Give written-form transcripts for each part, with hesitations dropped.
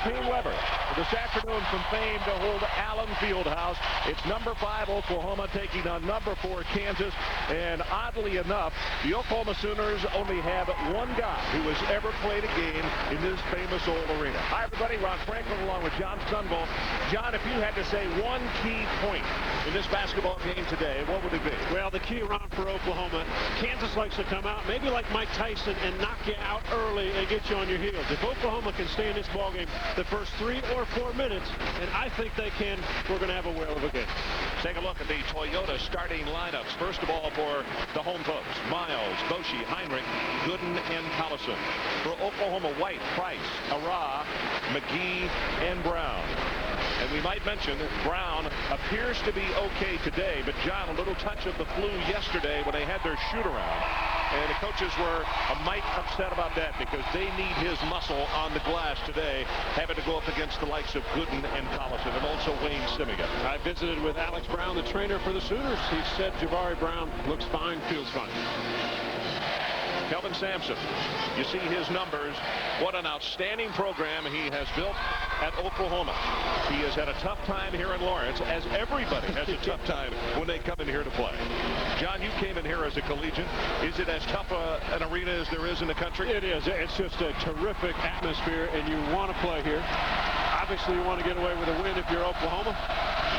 Team Weber this afternoon from Fame to hold Allen Fieldhouse. It's number 5 Oklahoma taking on number 4 Kansas. And oddly enough, the Oklahoma Sooners only have one guy who has ever played a game in this famous old arena. Hi, everybody. Ron Franklin along with John Sunville. John, if you had to say one key point in this basketball game today, what would it be? Well, the key around for Oklahoma, Kansas likes to come out, maybe like Mike Tyson, and knock you out early and get you on your heels. If Oklahoma can stay in this ballgame the first 3 or 4 minutes, and I think they can, we're going to have a whale of a game. Take a look at the Toyota starting lineups. First of all, for the home folks, Miles, Boshi, Heinrich, Gooden, and Collison. For Oklahoma, White, Price, Ara, McGee, and Brown. And we might mention that Brown appears to be okay today, but John, a little touch of the flu yesterday when they had their shoot-around. And the coaches were a mite upset about that because they need his muscle on the glass today, having to go up against the likes of Gooden and Collison, and also Wayne Simiga. I visited with Alex Brown, the trainer for the Sooners. He said Jabari Brown looks fine, feels fine. Kelvin Sampson, you see his numbers. What an outstanding program he has built at Oklahoma. He has had a tough time here in Lawrence, as everybody has a tough time when they come in here to play. John, you came in here as a collegiate. Is it as tough an arena as there is in the country? It is. It's just a terrific atmosphere, and you want to play here. Obviously, you want to get away with a win if you're Oklahoma.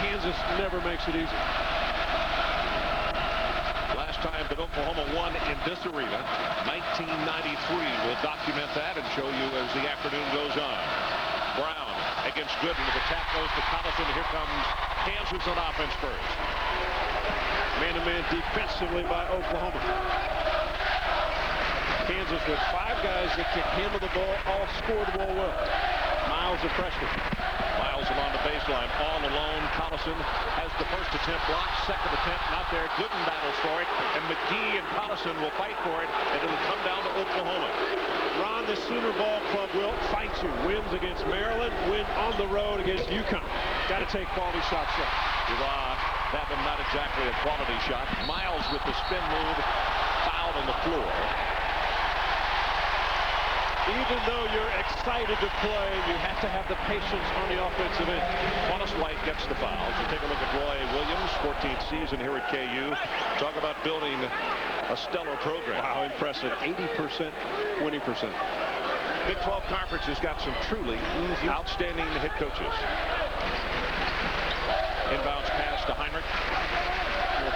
Kansas never makes it easy. Time that Oklahoma won in this arena, 1993. We'll document that and show you as the afternoon goes on. Brown against Gooden. The tap goes to Collison. Here comes Kansas on offense first. Man-to-man defensively by Oklahoma. Kansas with 5 guys that can handle the ball, all score the ball well. Miles, a freshman. Miles along the baseline, all alone. Collison has the first attempt blocked, second attempt not there. Gooden battles for it, and McGee and Collison will fight for it, and it'll come down to Oklahoma. Ron, the Sooner Ball Club will fight you. Wins against Maryland, win on the road against UConn. Got to take quality shots there. That one not exactly a quality shot. Miles with the spin move, fouled on the floor. Even though you're excited to play, you have to have the patience on the offensive end. Wallace White gets the fouls. You take a look at Roy Williams, 14th season here at KU. Talk about building a stellar program. Wow, impressive. 80% winning percent. Big 12 Conference has got some truly outstanding head coaches. Inbounds pass to Heinrich.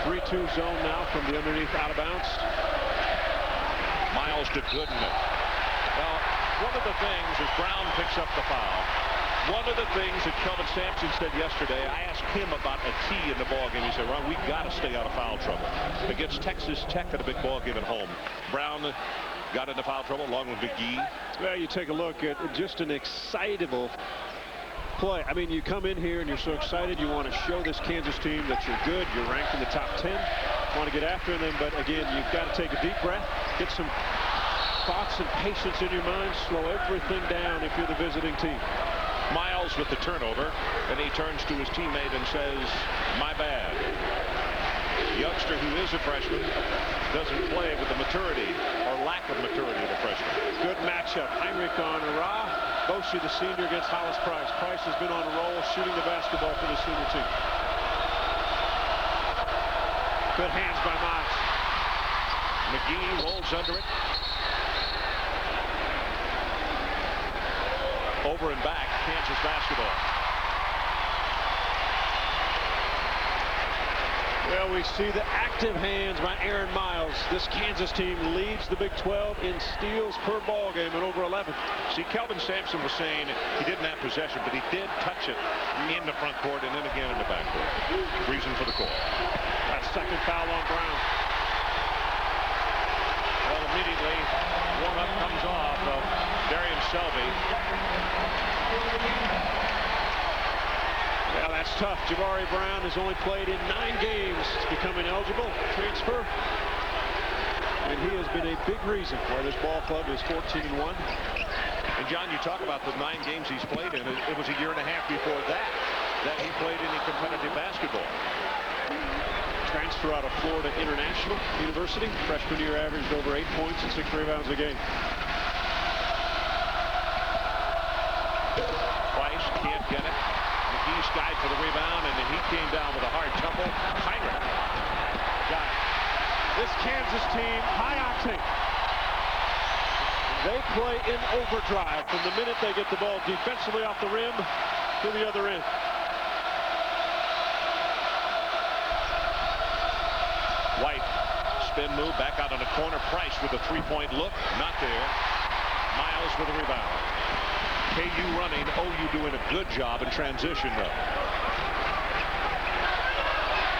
3-2 zone now from the underneath out of bounds. Miles to Gooden. Well, one of the things as Brown picks up the foul, one of the things that Kelvin Sampson said yesterday, I asked him about a key in the ballgame. He said, Ron, we've got to stay out of foul trouble. Against Texas Tech at a big ballgame at home, Brown got into foul trouble along with McGee. Well, you take a look at just an excitable play. I mean, you come in here and you're so excited. You want to show this Kansas team that you're good. You're ranked in the top 10. Want to get after them, but again, you've got to take a deep breath, get some thoughts and patience in your mind, slow everything down if you're the visiting team. Miles with the turnover, and he turns to his teammate and says, my bad. The youngster who is a freshman doesn't play with the maturity or lack of maturity of a freshman. Good matchup. Heinrich on Ara. Boshi, the senior, against Hollis Price. Price has been on a roll shooting the basketball for the senior team. Good hands by Miles. McGee rolls under it. Over and back, Kansas basketball. Well, we see the active hands by Aaron Miles. This Kansas team leads the Big 12 in steals per ball game at over 11. See, Kelvin Sampson was saying he didn't have possession, but he did touch it in the front court and then again in the back court. Reason for the call. That second foul on Brown. Well, immediately, warm-up comes off of Darian Selvey. Well, that's tough. Jabari Brown has only played in 9 games. He's becoming eligible transfer. And he has been a big reason why this ball club is 14-1. And John, you talk about the 9 games he's played in. It was a year and a half before that he played any competitive basketball. Transfer out of Florida International University. Freshman year averaged over 8 points and 6 rebounds a game. get it. McGee skied for the rebound, and then he came down with a hard tumble. Heinrich got it. This Kansas team, high octane. They play in overdrive from the minute they get the ball defensively off the rim to the other end. White, spin move, back out on the corner. Price with a three-point look. Not there. Miles with a rebound. KU running. OU doing a good job in transition, though.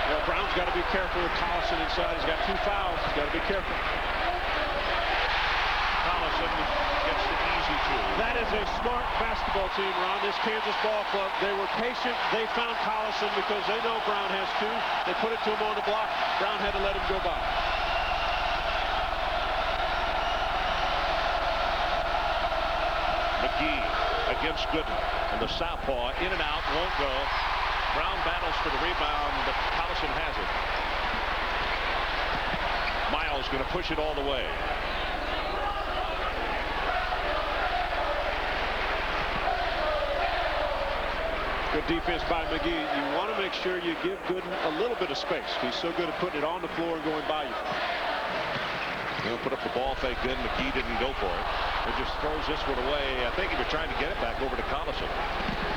Well, Brown's got to be careful with Collison inside. He's got 2 fouls. He's got to be careful. Collison gets the easy two. That is a smart basketball team, Ron. This Kansas ball club, they were patient. They found Collison because they know Brown has 2. They put it to him on the block. Brown had to let him go by. McGee against Gooden. And the southpaw in and out, won't go. Brown battles for the rebound, but Collison has it. Miles going to push it all the way. Good defense by McGee. You want to make sure you give Gooden a little bit of space. He's so good at putting it on the floor and going by you. He'll put up the ball fake good. McGee didn't go for it. He just throws this one away. I think he was trying to get it back over to Collison.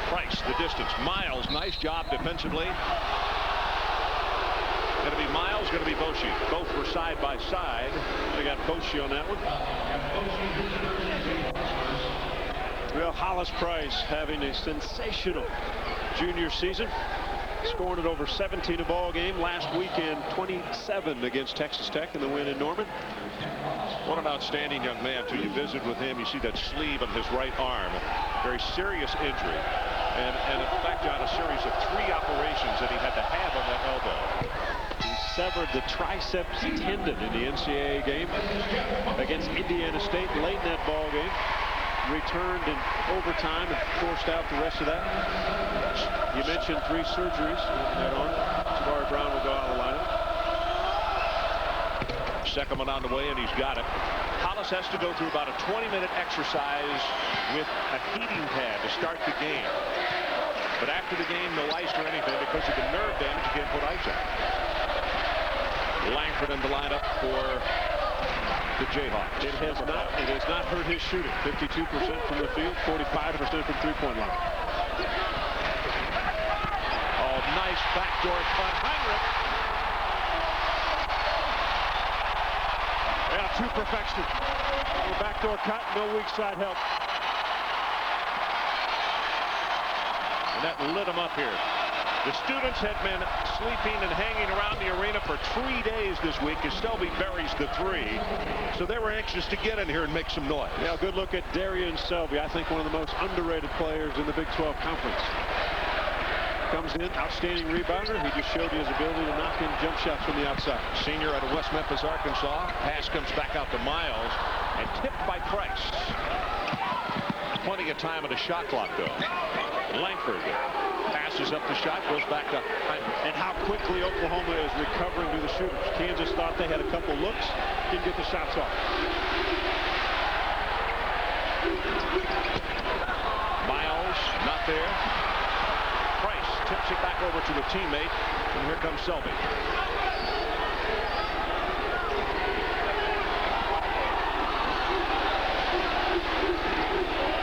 Price, the distance. Miles, nice job defensively. Going to be Miles, going to be Boshi. Both were side by side. They got Boshi on that one. Well, Hollis Price having a sensational junior season. Scoring at over 17 a ball game. Last weekend, 27 against Texas Tech in the win in Norman. What an outstanding young man, too. You visit with him, you see that sleeve on his right arm. Very serious injury. And in fact, on a series of 3 operations that he had to have on that elbow. He severed the triceps tendon in the NCAA game against Indiana State late in that ball game. Returned in overtime and forced out the rest of that. You mentioned 3 surgeries in that arm. Jabari Brown will go out of the lineup. Second one on the way, and he's got it. Hollis has to go through about a 20-minute exercise with a heating pad to start the game. But after the game, no ice or anything because of the nerve damage. You can't put ice on. Langford in the lineup for the Jayhawks. It has not hurt his shooting. 52% from the field, 45% from three-point line. Oh, nice backdoor cut. Heinrich. Yeah, to perfection. The backdoor cut, no weak side help. And that lit him up here. The students had been sleeping and hanging around the arena for 3 days this week as Stelby buries the 3. So they were anxious to get in here and make some noise. Yeah, good look at Darian Selby. I think one of the most underrated players in the Big 12 Conference. Comes in, outstanding rebounder. He just showed you his ability to knock in jump shots from the outside. Senior out of West Memphis, Arkansas. Pass comes back out to Miles and tipped by Price. Plenty of time on the shot clock, though. Langford passes up the shot, goes back to Heinrich. And how quickly Oklahoma is recovering to the shooters. Kansas thought they had a couple looks, didn't get the shots off. Miles, not there. Price tips it back over to the teammate, and here comes Selby.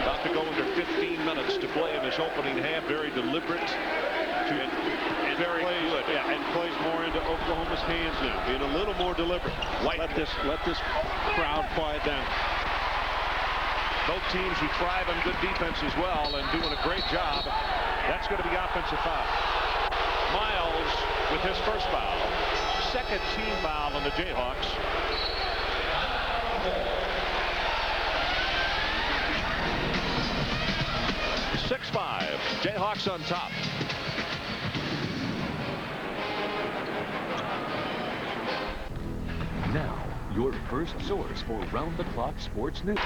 About to go under 15 minutes to play in this opening half. Very deliberate and very good. Yeah, and plays more into Oklahoma's hands now, being a little more deliberate. White. Let this crowd quiet down. Both teams who thrive on good defense as well and doing a great job. That's going to be offensive foul. Miles with his first foul. Second team foul on the Jayhawks. .6-5. Jayhawks on top. Now, your first source for round-the-clock sports news.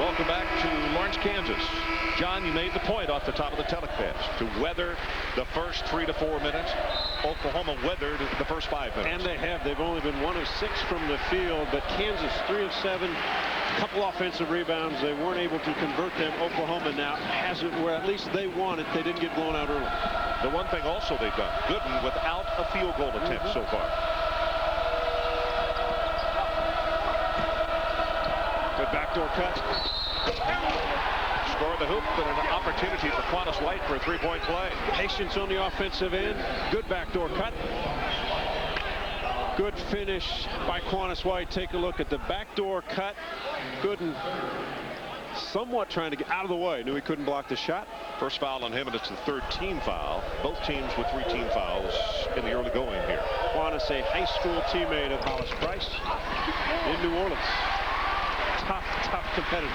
Welcome back to Lawrence, Kansas. John, you made the point off the top of the telecast to weather the first 3 to 4 minutes. Oklahoma weathered the first 5 minutes. And they have. They've only been 1 of 6 from the field, but Kansas 3 of 7 couple offensive rebounds. They weren't able to convert them. Oklahoma now has it where at least they want it. They didn't get blown out early. The one thing also they've done, Gooden without a field goal attempt so far. Good backdoor cut. Score the hoop and an opportunity for Quantas White for a three-point play. Patience on the offensive end. Good backdoor cut. Good finish by Quantas White. Take a look at the backdoor cut. Gooden somewhat trying to get out of the way. Knew he couldn't block the shot. First foul on him, and it's the third team foul. Both teams with 3 team fouls in the early going here. Quantas, a high school teammate of Hollis Price in New Orleans. Tough competitor.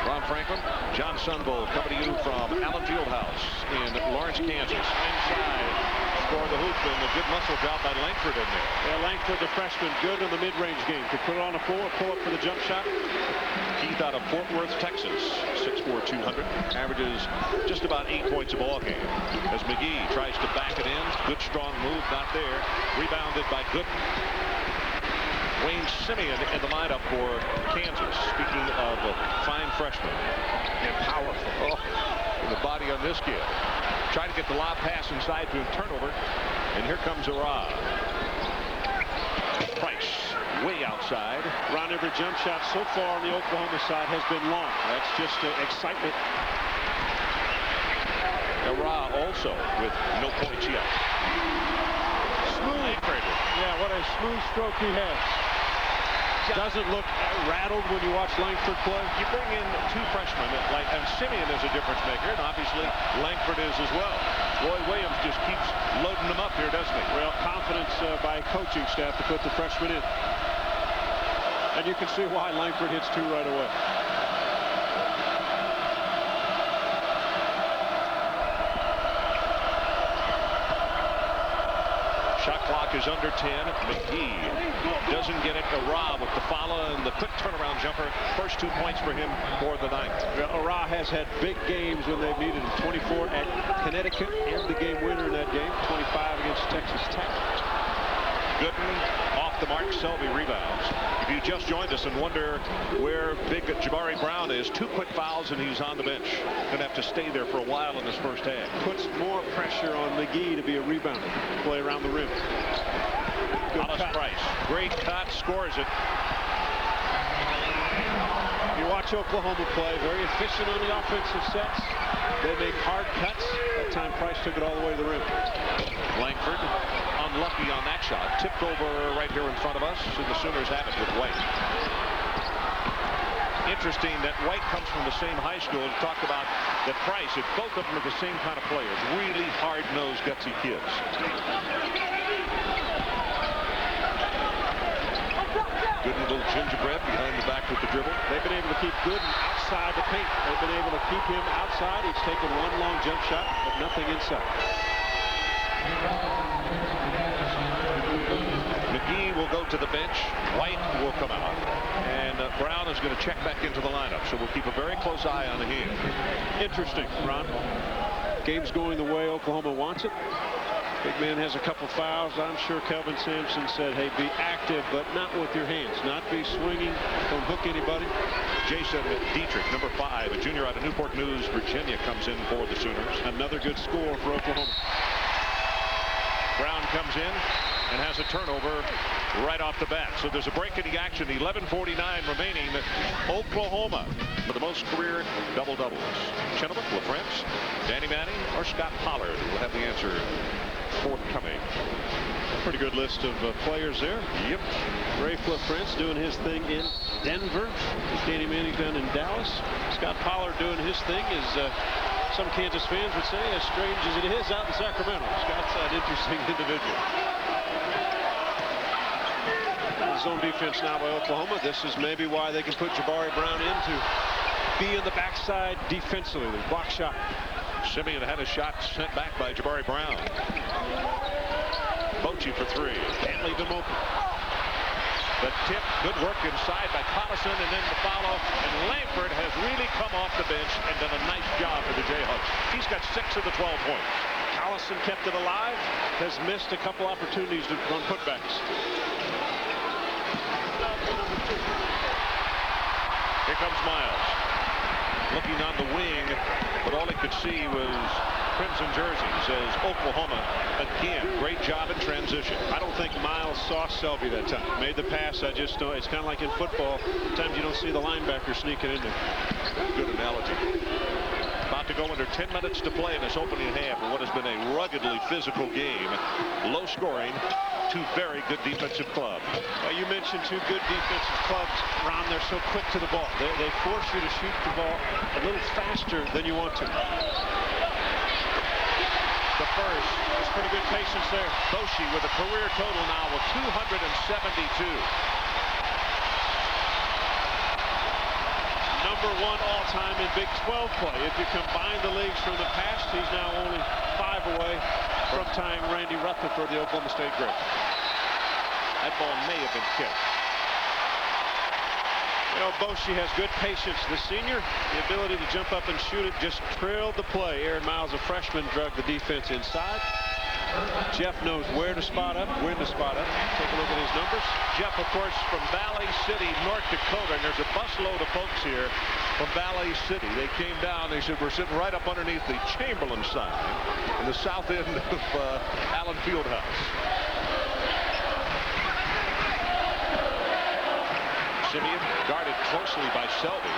Ron Franklin, John Sunbull coming to you from Allen Fieldhouse in Lawrence, Kansas. Inside, score the hoop, and a good muscle job by Langford in there. Yeah, Langford, the freshman, good in the mid-range game. Could put it on the floor, pull up for the jump shot. Keith out of Fort Worth, Texas, 6'4", 200, averages just about 8 points a ball game. As McGee tries to back it in, good strong move, not there. Rebounded by Gooden. Wayne Simeon in the lineup for Kansas. Speaking of a fine freshman and powerful. The body on this kid. Trying to get the lob pass inside to a turnover. And here comes Ara. Price way outside. Ron, every jump shot so far on the Oklahoma side has been long. That's just excitement. Ara also with no points yet. Smooth. Yeah, what a smooth stroke he has. Doesn't look rattled when you watch Langford play. You bring in 2 freshmen, and Simeon is a difference maker, and obviously Langford is as well. Roy Williams just keeps loading them up here, doesn't he? Well, confidence by coaching staff to put the freshman in. And you can see why Langford hits 2 right away. Shot clock is under 10. McGee doesn't get it. Ara with the follow and the quick turnaround jumper. First 2 points for him for the night. Well, Ara has had big games when they've needed him. 24 at Connecticut and the game winner in that game. 25 against Texas Tech. Gooden off the mark. Selby rebounds. If you just joined us and wonder where big Jabari Brown is, 2 quick fouls and he's on the bench. Gonna have to stay there for a while in this first half. Puts more pressure on McGee to be a rebounder. Play around the rim. Hollis Price. Great cut. Scores it. You watch Oklahoma play. Very efficient on the offensive sets. They make hard cuts. That time Price took it all the way to the rim. Langford unlucky on that shot. Tipped over right here in front of us. So the Sooners have it with White. Interesting that White comes from the same high school. We talked about that Price. If both of them are the same kind of players. Really hard-nosed, gutsy kids. Good little gingerbread behind the back with the dribble. They've been able to keep Gooden outside the paint. They've been able to keep him outside. He's taken 1 long jump shot, but nothing inside. McGee will go to the bench. White will come out. And Brown is going to check back into the lineup. So we'll keep a very close eye on him. Interesting, Ron. Game's going the way Oklahoma wants it. Big man has a couple fouls. I'm sure Kelvin Sampson said, hey, be active, but not with your hands. Not be swinging. Don't hook anybody. Jason Dietrich, number 5, a junior out of Newport News, Virginia, comes in for the Sooners. Another good score for Oklahoma. Brown comes in and has a turnover right off the bat. So there's a break in the action. 11:49 remaining. Oklahoma for the most career double-doubles. Chenoweth, LaFrance, Danny Manning, or Scott Pollard will have the answer forthcoming. Pretty good list of players there. Yep. Ray LaFrance doing his thing in Denver. Danny Manning down in Dallas. Scott Pollard doing his thing is, some Kansas fans would say, as strange as it is out in Sacramento. Scott's an interesting individual. Zone defense now by Oklahoma. This is maybe why they can put Jabari Brown in to be in the backside defensively. The block shot. Simeon had a shot sent back by Jabari Brown. Bochy for 3. Can't leave him open. The tip, good work inside by Collison, and then the follow. And Langford has really come off the bench and done a nice job for the Jayhawks. He's got 6 of the 12 points. Collison kept it alive. Has missed a couple opportunities to run putbacks. Here comes Miles. Looking on the wing, but all he could see was crimson jerseys as Oklahoma again. Great job in transition. I don't think Miles saw Selby that time. Made the pass. I just know it's kind of like in football. Sometimes you don't see the linebacker sneaking in there. Good analogy. About to go under 10 minutes to play in this opening half of what has been a ruggedly physical game. Low scoring. Two very good defensive clubs. You mentioned two good defensive clubs. Ron, they're so quick to the ball. They force you to shoot the ball a little faster than you want to. The first. There's pretty good patience there. Boshi with a career total now of 272. Number one all-time in Big 12 play. If you combine the leagues from the past, he's now only 5 away from tying Randy Rutherford, the Oklahoma State great. That ball may have been kicked. You know, Boshi has good patience. The senior, the ability to jump up and shoot it, just trailed the play. Aaron Miles, a freshman, drug the defense inside. Jeff knows where to spot up, when to spot up. Take a look at his numbers. Jeff, of course, from Valley City, North Dakota, and there's a busload of folks here from Valley City. They came down. They said, we're sitting right up underneath the Chamberlain sign in the south end of Allen Fieldhouse. Simeon guarded closely by Selby.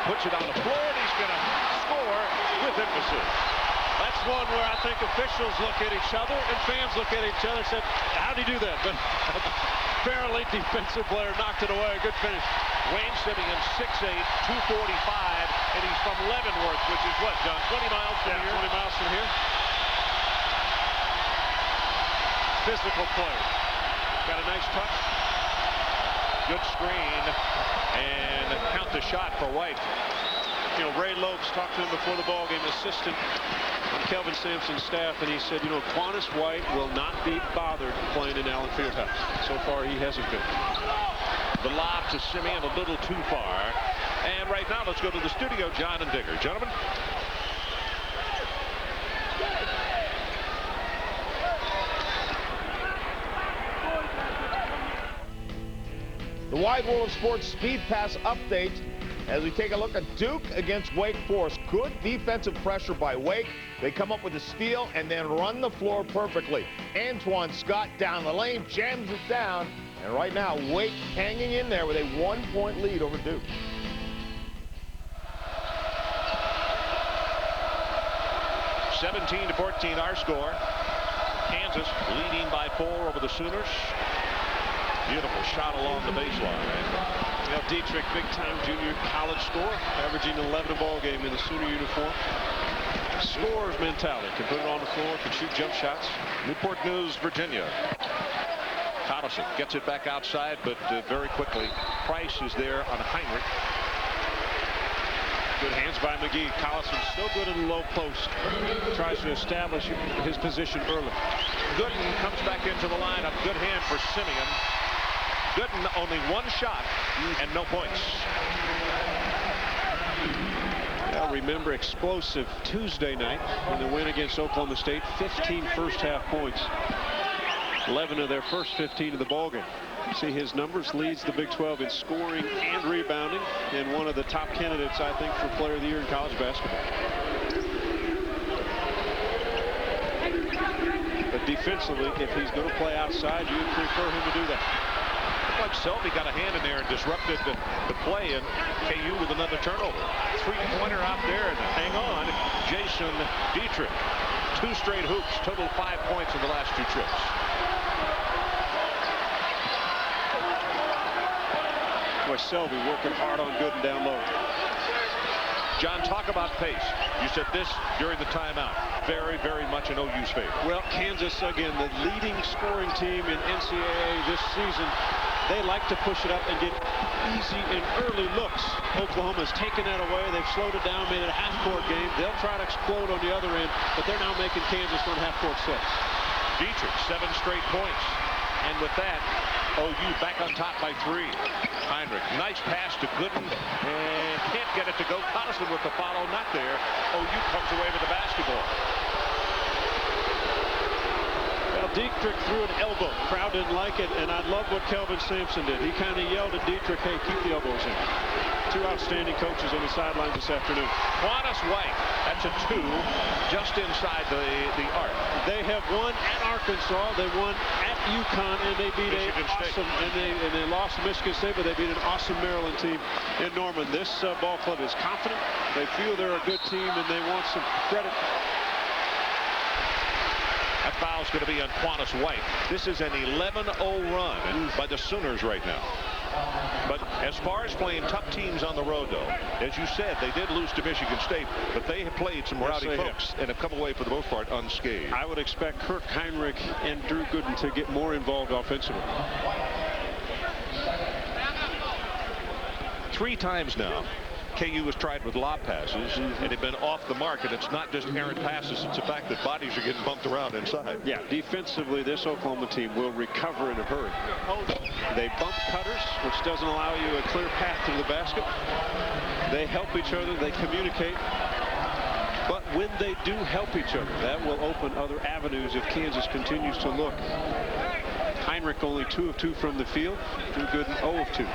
Puts it on the floor, and he's going to score with emphasis. That's one where I think officials look at each other and fans look at each other and said, how'd he do that? But apparently defensive player knocked it away. Good finish. Wayne Simeon, 6'8", 245, and he's from Leavenworth, which is what, John? 20 miles from here? 20 miles from here. Physical player. Got a nice touch. Good screen, and count the shot for White. You know, Ray Lopes talked to him before the ball game, assistant on Kelvin Sampson's staff, and he said, you know, Quantus White will not be bothered playing in Allen Fieldhouse. So far, he hasn't been. The lob to Simeon a little too far. And right now, let's go to the studio, John and Digger. Gentlemen. The Wide World of Sports Speed Pass update as we take a look at Duke against Wake Forest. Good defensive pressure by Wake. They come up with a steal and then run the floor perfectly. Antoine Scott down the lane, jams it down. And right now, Wake hanging in there with a 1-point lead over Duke. (17-14) our score. Kansas leading by 4 over the Sooners. Beautiful shot along the baseline. You know, Dietrich, big-time junior college scorer, averaging 11 a ball game in the Sooner uniform. Scores mentality, can put it on the floor, can shoot jump shots. Newport News, Virginia. Collison gets it back outside, but very quickly, Price is there on Heinrich. Good hands by McGee. Collison so good in the low post. Tries to establish his position early. Gooden comes back into the lineup. Good hand for Simeon. Gooden only 1 shot and no points. Now remember, explosive Tuesday night in the win against Oklahoma State. 15 first-half points. 11 of their first 15 of the ballgame. See his numbers, leads the Big 12 in scoring and rebounding, and one of the top candidates, I think, for Player of the Year in college basketball. But defensively, if he's going to play outside, you'd prefer him to do that. Looked like Selby got a hand in there and disrupted the play, and KU with another turnover. 3-pointer out there, and hang on, Jason Dietrich. 2 straight hoops, total 5 points in the last 2 trips. Boy, Selby working hard on Gooden down low. John, talk about pace. You said this during the timeout. Very, very much an OU's favor. Well, Kansas, again, the leading scoring team in NCAA this season. They like to push it up and get easy and early looks. Oklahoma's taken that away. They've slowed it down, made it a half-court game. They'll try to explode on the other end, but they're now making Kansas run half-court sets. Dietrich, 7 straight points. And with that, OU back on top by 3. Heinrich, nice pass to Gooden, and can't get it to go. Collison with the follow, not there. OU comes away with the basketball. Well, Dietrich threw an elbow. Crowd didn't like it, and I love what Kelvin Sampson did. He kind of yelled at Dietrich, hey, keep the elbows in. Two outstanding coaches on the sidelines this afternoon. Quantus White, that's a 2 just inside the arc. They have won at Arkansas, they won at UConn, and they beat and they lost to Michigan State, but they beat an awesome Maryland team in Norman. This ball club is confident. They feel they're a good team, and they want some credit. That foul's going to be on Quantus White. This is an 11-0 run by the Sooners right now. But as far as playing tough teams on the road, though, as you said, they did lose to Michigan State, but they have played some rowdy folks and have come away for the most part unscathed. I would expect Kirk Heinrich and Drew Gooden to get more involved offensively. 3 times now, KU has tried with lob passes, and they've been off the mark, and it's not just errant passes, it's the fact that bodies are getting bumped around inside. Yeah, defensively, this Oklahoma team will recover in a hurry. They bump cutters, which doesn't allow you a clear path to the basket. They help each other, they communicate. But when they do help each other, that will open other avenues if Kansas continues to look. Heinrich only 2 of 2 from the field. Drew Gooden 0 of 2.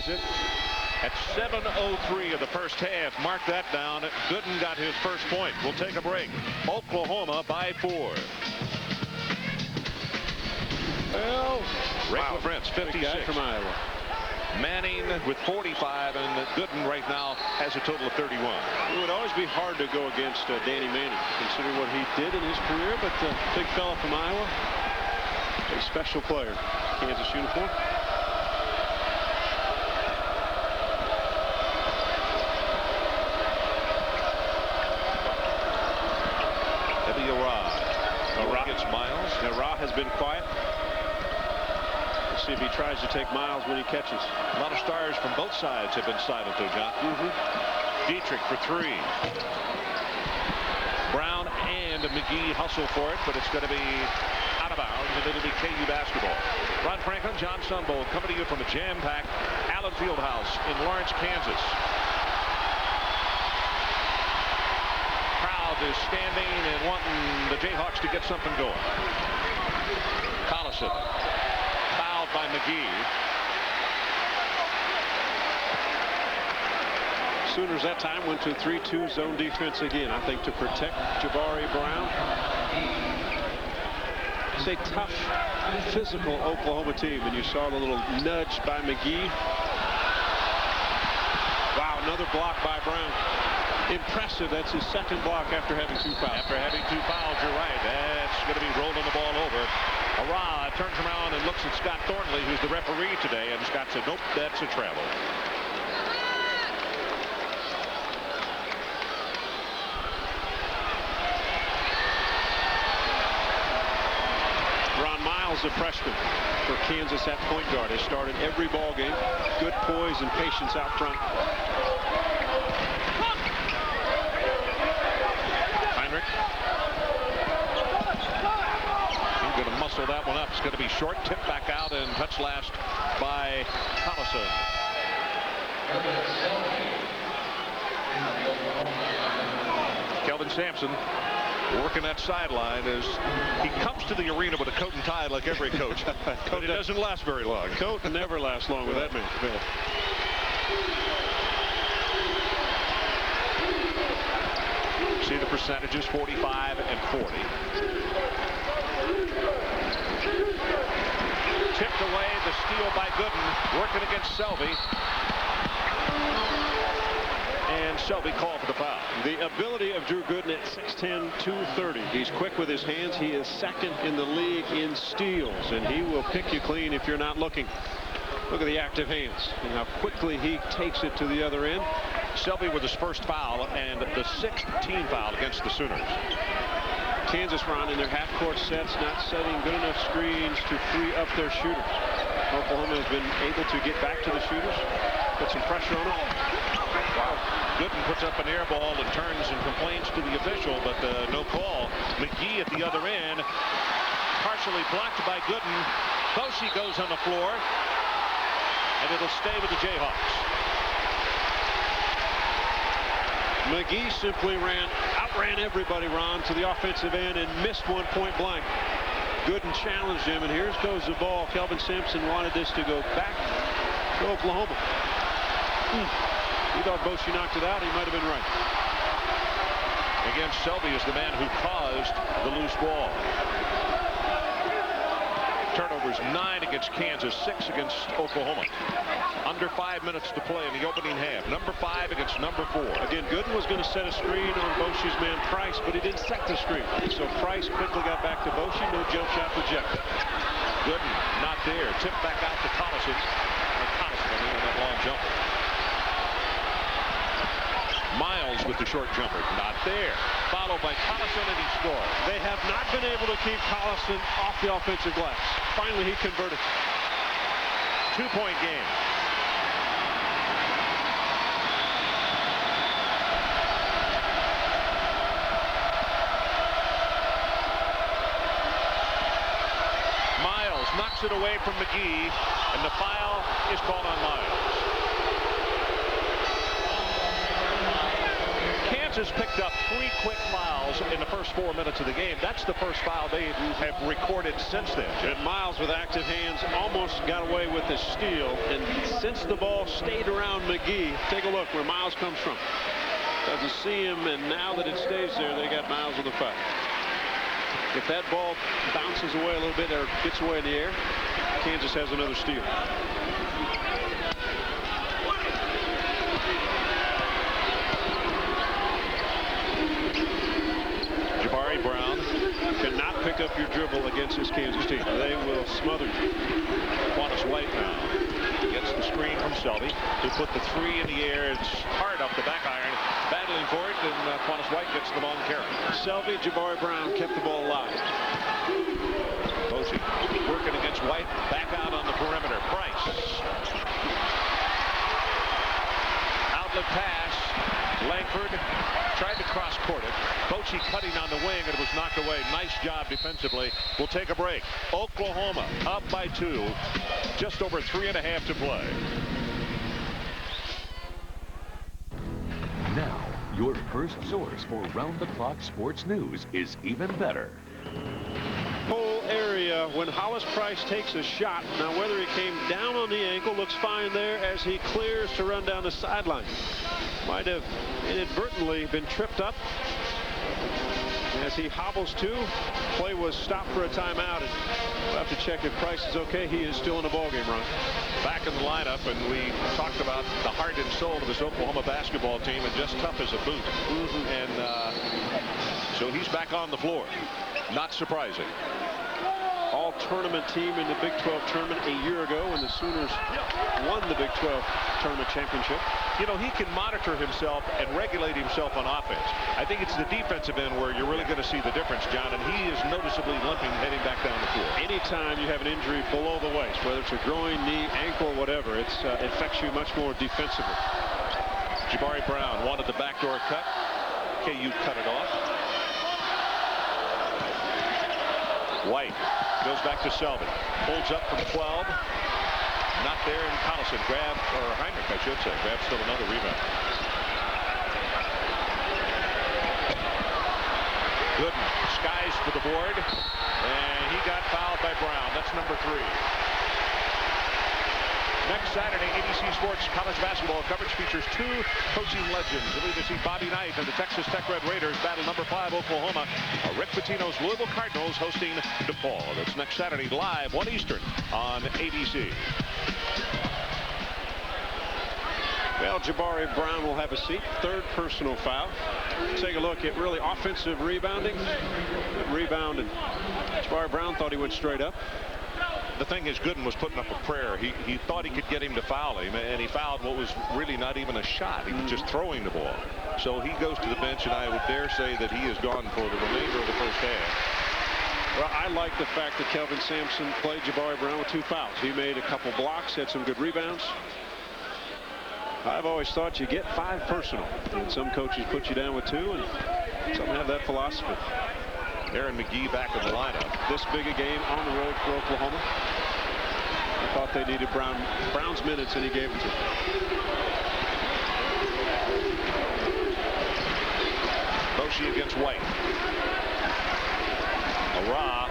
It at 7:03 of the first half. Mark that down. Gooden got his first point. We'll take a break. Oklahoma by 4. Well, Rick LaFrentz, 56 from Iowa. Manning with 45, and Gooden right now has a total of 31. It would always be hard to go against Danny Manning, considering what he did in his career, but the big fella from Iowa, a special player. Kansas uniform. Has been quiet. Let's see if he tries to take Miles when he catches. A lot of stars from both sides have been silent, though, John. Dietrich for 3. Brown and McGee hustle for it, but it's going to be out of bounds, and it'll be KU basketball. Ron Franklin, John Sunbold, coming to you from a jam-packed Allen Fieldhouse in Lawrence, Kansas. Crowd is standing and wanting the Jayhawks to get something going. Collison fouled by McGee. Sooners that time went to 3-2 zone defense again, I think, to protect Jabari Brown. It's a tough, physical Oklahoma team, and you saw the little nudge by McGee. Wow, another block by Brown. Impressive. That's his second block after having 2 fouls. After having 2 fouls, you're right. That's going to be rolling the ball over. Arah turns around and looks at Scott Thornley, who's the referee today, and Scott said, nope, that's a travel. Ron Miles, a freshman for Kansas at point guard, has started every ball game. Good poise and patience out front. Heinrich. He's going to muscle that one up. It's going to be short, tip back out, and touch last by Collison. Kelvin Sampson working that sideline as he comes to the arena with a coat and tie like every coach. But it doesn't last very long. Coat never lasts long with that man. See the percentages, 45 and 40. Tipped away, the steal by Gooden, working against Selby. And Selby called for the foul. The ability of Drew Gooden at 6'10", 230. He's quick with his hands. He is second in the league in steals, and he will pick you clean if you're not looking. Look at the active hands and how quickly he takes it to the other end. Selby with his first foul and the 6th team foul against the Sooners. Kansas, Ron, in their half-court sets, not setting good enough screens to free up their shooters. Oklahoma has been able to get back to the shooters, put some pressure on them. Wow. Gooden puts up an air ball and turns and complains to the official, but no call. McGee at the other end, partially blocked by Gooden. Boshi goes on the floor, and it'll stay with the Jayhawks. McGee simply outran everybody, Ron, to the offensive end and missed one point blank. Gooden challenged him, and here goes the ball. Kelvin Sampson wanted this to go back to Oklahoma. He thought Boshi knocked it out. He might have been right. Again, Selby is the man who caused the loose ball. Turnovers 9 against Kansas, 6 against Oklahoma. Under 5 minutes to play in the opening half. Number 5 against number 4. Again, Gooden was going to set a screen on Boshi's man Price, but he didn't set the screen. So Price quickly got back to Boshi. No jump shot rejected. Gooden not there. Tipped back out to Collison. On that long jumper. Miles with the short jumper. Not there. Followed by Collison, and he scored. They have not been able to keep Collison off the offensive glass. Finally, he converted. 2-point game. Miles knocks it away from McGee, and the foul is called on Miles. Kansas picked up 3 quick fouls in the first 4 minutes of the game. That's the first foul they have recorded since then. And Miles with active hands almost got away with the steal. And since the ball stayed around McGee, take a look where Miles comes from. Doesn't see him, and now that it stays there, they got Miles with the foul. If that ball bounces away a little bit or gets away in the air, Kansas has another steal. Brown cannot pick up your dribble against this Kansas team. They will smother you. Quantus White now gets the screen from Selby, who put the 3 in the air. It's hard up the back iron, battling for it, and Quantus White gets the ball and carry. Selby, Jabari Brown kept the ball alive. Boshi working against White, back out on the perimeter. Price. Outlet pass. Langford tried to cross-court it. Boshi cutting on the wing, and it was knocked away. Nice job defensively. We'll take a break. Oklahoma up by 2. Just over 3.5 to play. Now, your first source for round-the-clock sports news is even better. Whole area when Hollis Price takes a shot. Now, whether he came down on the ankle, looks fine there as he clears to run down the sideline. Might have inadvertently been tripped up as he hobbles to. Play was stopped for a timeout, and we'll have to check if Price is okay. He is still in the ballgame, Ron. Back in the lineup, and we talked about the heart and soul of this Oklahoma basketball team, and just tough as a boot. And so he's back on the floor. Not surprising. All-tournament team in the Big 12 tournament a year ago when the Sooners won the Big 12 tournament championship. You know, he can monitor himself and regulate himself on offense. I think it's the defensive end where you're really going to see the difference, John, and he is noticeably limping heading back down the floor. Anytime you have an injury below the waist, whether it's a groin, knee, ankle, whatever, it affects you much more defensively. Jabari Brown wanted the backdoor cut. KU cut it off. White goes back to Selby. Holds up from 12. Not there, and Collison grabbed, or Heinrich, I should say, grabs still another rebound. Gooden skies for the board, and he got fouled by Brown. That's number 3. Next Saturday, ABC Sports college basketball coverage features 2 coaching legends. We're going to see Bobby Knight and the Texas Tech Red Raiders battle number 5 Oklahoma. Rick Pitino's Louisville Cardinals hosting DePaul. That's next Saturday live 1 Eastern on ABC. Well, Jabari Brown will have a seat. 3rd personal foul. Take a look at really offensive rebounding. Rebound, and Jabari Brown thought he went straight up. The thing is, Gooden was putting up a prayer. He thought he could get him to foul him, and he fouled what was really not even a shot. He was just throwing the ball. So he goes to the bench, and I would dare say that he is gone for the remainder of the first half. Well, I like the fact that Kelvin Sampson played Jabari Brown with 2 fouls. He made a couple blocks, had some good rebounds. I've always thought you get 5 personal, and some coaches put you down with 2, and some have that philosophy. Aaron McGee back in the lineup. This big a game on the road for Oklahoma. I thought they needed Brown's minutes, and he gave them to them. Boshi against White. Ara.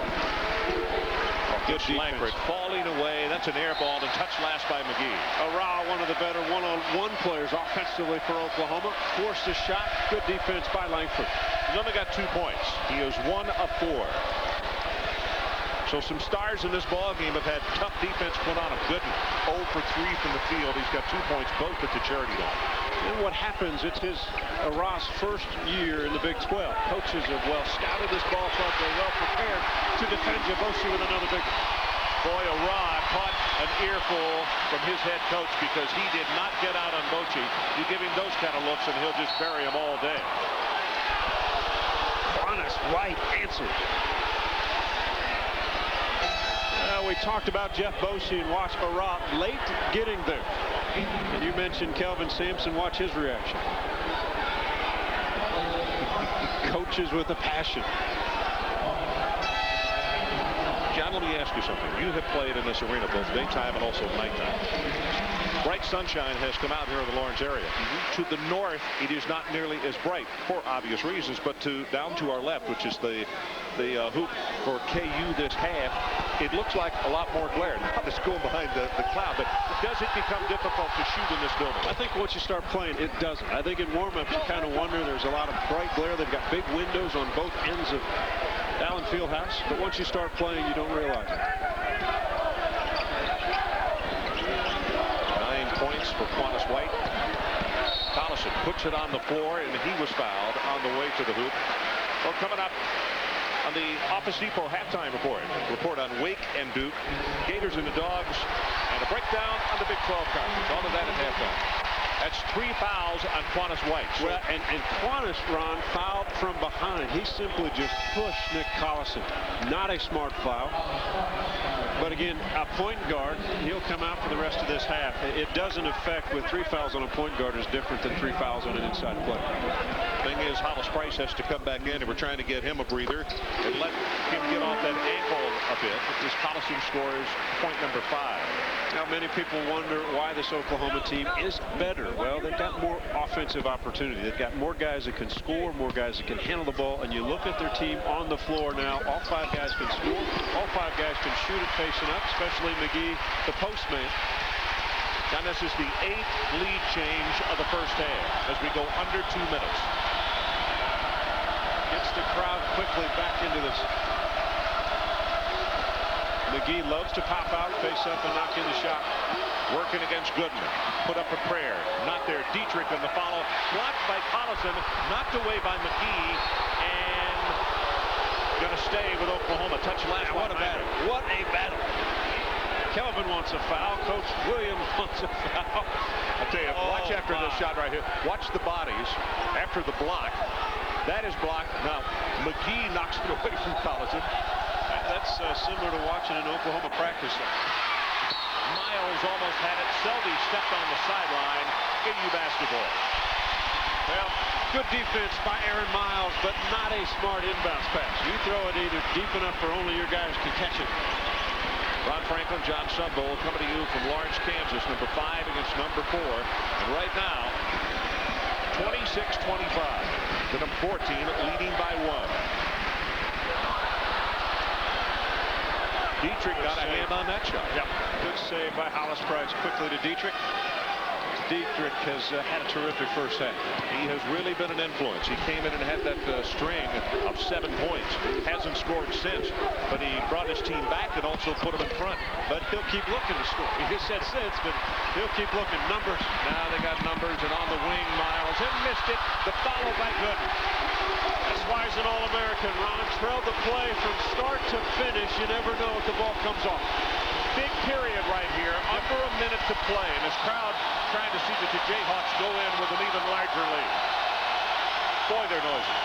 Good Langford falling away. That's an air ball and touched last by McGee. Ara, one of the better one-on-one players offensively for Oklahoma. Forced a shot. Good defense by Langford. He's only got 2 points. He is 1 of 4. So some stars in this ball game have had tough defense put on him. Gooden 0 for 3 from the field. He's got 2 points, both at the charity line. And what happens, it's Ara's first year in the Big 12. Coaches have well scouted this ball club. They're well prepared to defend Boshi with another big one. Boy, Ara caught an earful from his head coach because he did not get out on Boshi. You give him those kind of looks and he'll just bury him all day. Honest, right answer. We talked about Jeff Boshi and watch Ara late getting there. And you mentioned Kelvin Sampson. Watch his reaction. Coaches with a passion. John, let me ask you something. You have played in this arena both daytime and also nighttime. Bright sunshine has come out here in the Lawrence area. To the north, it is not nearly as bright for obvious reasons, but down to our left, which is the hoop for KU this half, it looks like a lot more glare. Now it's going behind the cloud, but does it become difficult to shoot in this building? I think once you start playing, it doesn't. I think in warm-ups, you kind of wonder. There's a lot of bright glare. They've got big windows on both ends of Allen Fieldhouse, but once you start playing, you don't realize it. 9 points for Quantus White. Collison puts it on the floor, and he was fouled on the way to the hoop. Well, coming up on the Office Depot halftime report on Wake and Duke, Gators and the Dogs, and a breakdown on the Big 12 Conference. All of that at halftime. That's 3 fouls on Quantus White. So well, and Quantus, Ron, fouled from behind. He simply just pushed Nick Collison. Not a smart foul. But again, a point guard, he'll come out for the rest of this half. It doesn't affect with 3 fouls on a point guard is different than 3 fouls on an inside player. Thing is, Hollis Price has to come back in, and we're trying to get him a breather and let him get off that ankle a bit. This Collison scores point number 5. Now, many people wonder why this Oklahoma team is better. Well, they've got more offensive opportunity. They've got more guys that can score, more guys that can handle the ball. And you look at their team on the floor now, all 5 guys can score. All 5 guys can shoot it facing up, especially McGee, the postman. Now, this is the 8th lead change of the first half as we go under 2 minutes. Gets the crowd quickly back into this. McGee loves to pop out, face up, and knock in the shot. Working against Gooden. Put up a prayer. Not there. Dietrich on the follow. Blocked by Collison. Knocked away by McGee. And going to stay with Oklahoma. Touch last. What a battle. What a battle. Kelvin wants a foul. Coach Williams wants a foul. I'll tell you, watch after this shot right here. Watch the bodies after the block. That is blocked. Now, McGee knocks it away from Collison. That's similar to watching an Oklahoma practice. Miles almost had it. Selby stepped on the sideline. KU basketball. Well, good defense by Aaron Miles, but not a smart inbounds pass. You throw it either deep enough or only your guys can catch it. Ron Franklin, John Sunbull coming to you from Lawrence, Kansas. Number 5 against number 4. And right now, 26-25. The number 14 leading by 1. Dietrich got a hand on that shot. Yep. Good save by Hollis Price. Quickly to Dietrich. Dietrich has had a terrific first half. He has really been an influence. He came in and had that string of 7 points. Hasn't scored since, but he brought his team back and also put them in front. But he'll keep looking to score. He just said since, but he'll keep looking. Numbers. Now they got numbers, and on the wing, Miles, and missed it. The follow by Gooden. That's why he's an All-American. Ron trailed the play from start to finish. You never know if the ball comes off. Big period right here. Under a minute to play, and this crowd trying to see that the Jayhawks go in with an even larger lead. Boy, they're noisy.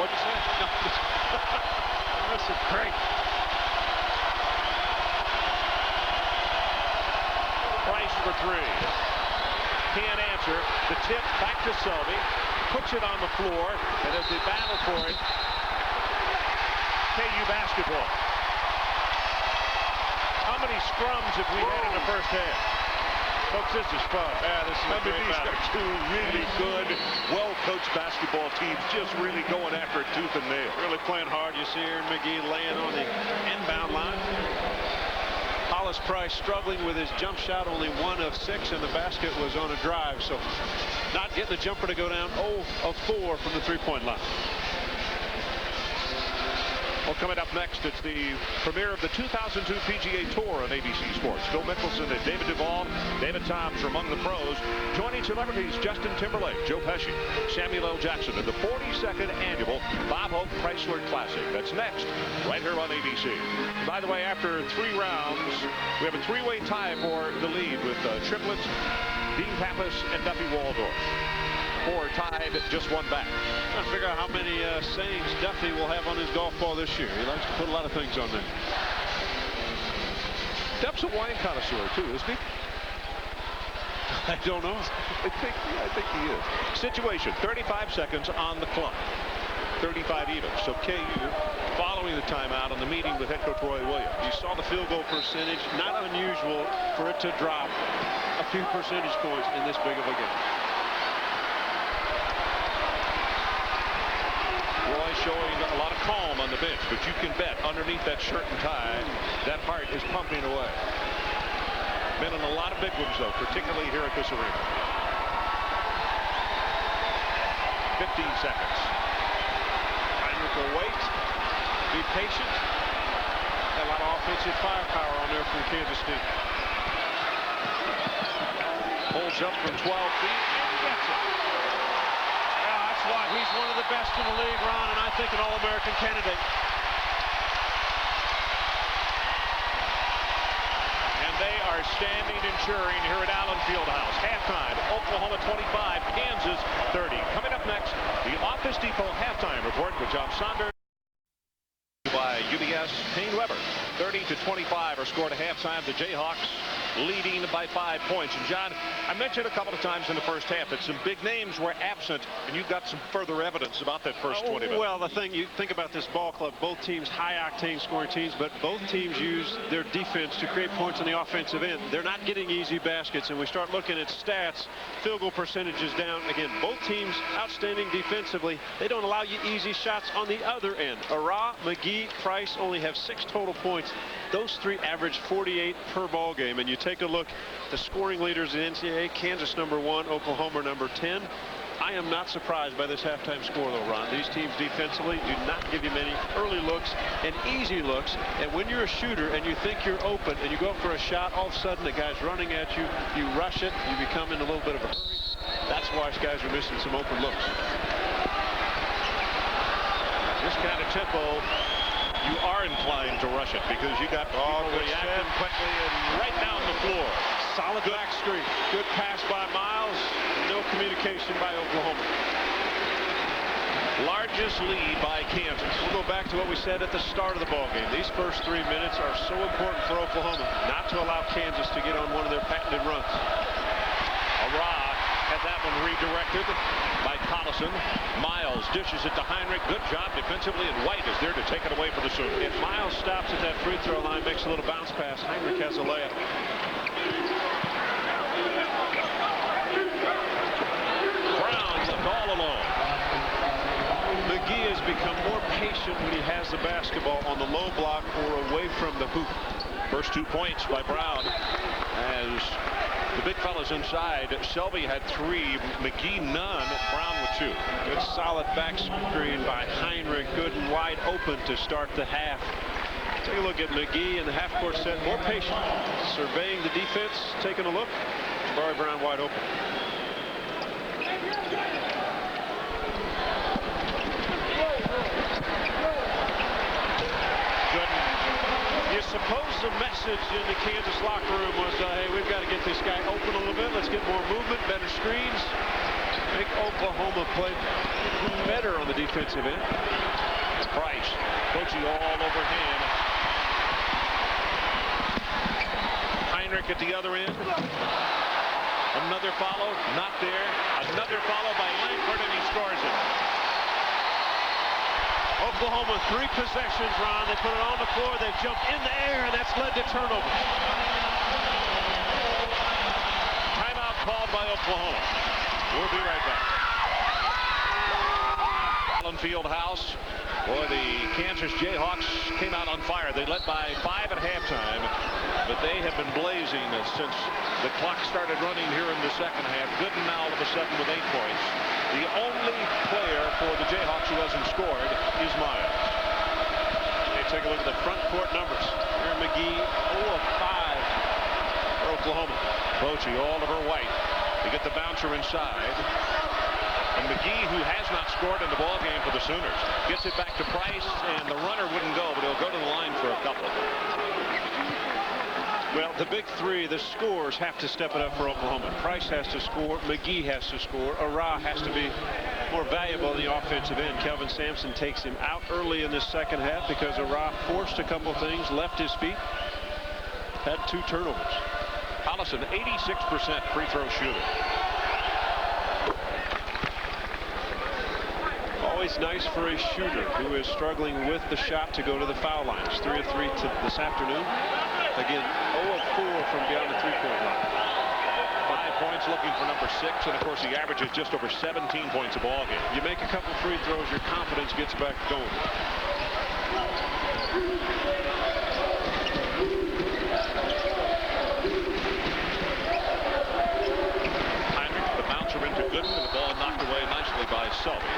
What'd you say? No, this is great. Price for 3. Can't answer. The tip back to Selby. Puts it on the floor, and as they battle for it, KU basketball. How many scrums have we had in the first half? Folks, this is fun. Yeah, this is a great These battle. are two really good, well-coached basketball teams, just really going after it tooth and nail. Really playing hard. You see Aaron McGee laying on the inbound line. Hollis Price struggling with his jump shot, only 1 of 6, and the basket was on a drive. So not getting the jumper to go down. 0 of 4 from the three-point line. Well, coming up next, it's the premiere of the 2002 PGA Tour on ABC Sports. Phil Mickelson and David Duval, David Toms are among the pros. Joining celebrities Justin Timberlake, Joe Pesci, Samuel L. Jackson in the 42nd annual Bob Hope Chrysler Classic. That's next, right here on ABC. By the way, after 3 rounds, we have a 3-way tie for the lead with triplets, Dean Pappas and Duffy Waldorf. 4 tied, just 1 back. Trying to figure out how many sayings Duffy will have on his golf ball this year. He likes to put a lot of things on there. Duff's a wine connoisseur too, isn't he? I don't know. I think he is. Situation, 35 seconds on the clock. 35 even. So KU following the timeout on the meeting with head coach Roy Williams. You saw the field goal percentage. Not unusual for it to drop a few percentage points in this big of a game. Roy showing a lot of calm on the bench, but you can bet underneath that shirt and tie, that heart is pumping away. Been in a lot of big ones, though, particularly here at this arena. 15 seconds. Heinrich will wait, be patient. Got a lot of offensive firepower on there from Kansas State. Holds up from 12 feet and gets it. That's why he's one of the best in the league, Ron, and I think an All-American candidate. And they are standing and cheering here at Allen Fieldhouse. Halftime, Oklahoma 25, Kansas 30. Coming up next, the Office Depot halftime report with John Saunders. By UBS, Payne Weber. 30-25 are scored at halftime. The Jayhawks leading by 5 points. And John, I mentioned a couple of times in the first half that some big names were absent, and you've got some further evidence about that first 20 minutes. Well, the thing, you think about this ball club, both teams high-octane scoring teams, but both teams use their defense to create points on the offensive end. They're not getting easy baskets, and we start looking at stats, field goal percentages down. Again, both teams outstanding defensively. They don't allow you easy shots on the other end. Ara, McGee, Price only have 6 total points. Those 3 average 48 per ball game, and you take a look, the scoring leaders in NCAA, Kansas number 1, Oklahoma number 10. I am not surprised by this halftime score, though, Ron. These teams defensively do not give you many early looks and easy looks. And when you're a shooter and you think you're open and you go for a shot, all of a sudden the guy's running at you, you rush it, you become in a little bit of a hurry. That's why these guys are missing some open looks. This kind of tempo, you are inclined to rush it because you got people reacting quickly and right down the floor. Solid back screen. Good pass by Miles. No communication by Oklahoma. Largest lead by Kansas. We'll go back to what we said at the start of the ball game. These first 3 minutes are so important for Oklahoma not to allow Kansas to get on one of their patented runs. Ara had that one redirected by Collison. Miles dishes it to Heinrich. Good job defensively, and White is there to take it away for the Sooners. If Miles stops at that free throw line, makes a little bounce pass, Heinrich has a layup. Brown left all alone. McGee has become more patient when he has the basketball on the low block or away from the hoop. First 2 points by Brown as the big fellas inside. Selby had 3, McGee none, Brown with 2. Good solid back screen by Heinrich. Good and wide open to start the half. Take a look at McGee in the half-court set. More patient. Surveying the defense. Taking a look. Barry Brown wide open. You suppose the message in the Kansas locker room was, hey, we've got to get this guy open a little bit. Let's get more movement, better screens. Make Oklahoma play better on the defensive end. Price, Bochy all over him. Heinrich at the other end. Another follow, not there. Another follow by Langford, and he scores it. Oklahoma 3 possessions, Ron. They put it on the floor. They've jumped in the air, and that's led to turnovers. called by Oklahoma. We'll be right back. Fieldhouse. Boy, the Kansas Jayhawks came out on fire. They led by 5 at halftime, but they have been blazing since the clock started running here in the second half. Gooden now all of a sudden with 8 points. The only player for the Jayhawks who hasn't scored is Miles. Hey, take a look at the front court numbers. Here McGee, 0 of 5 for Oklahoma. Bochy, Oliver White. They get the bouncer inside. And McGee, who has not scored in the ball game for the Sooners, gets it back to Price, and the runner wouldn't go, but he'll go to the line for a couple. Well, the big three, the scorers, have to step it up for Oklahoma. Price has to score. McGee has to score. Ara has to be more valuable in the offensive end. Kelvin Sampson takes him out early in the second half because Ara forced a couple things, left his feet, had 2 turnovers. Collison, 86% free throw shooter. Always nice for a shooter who is struggling with the shot to go to the foul line. It's 3 of 3 this afternoon. Again, 0 of 4 from beyond the 3-point line. 5 points, looking for number 6, and of course he averages just over 17 points a ball game. You make a couple free throws, your confidence gets back going. Heinrich, the bouncer into Gooden, and the ball knocked away nicely by Selby.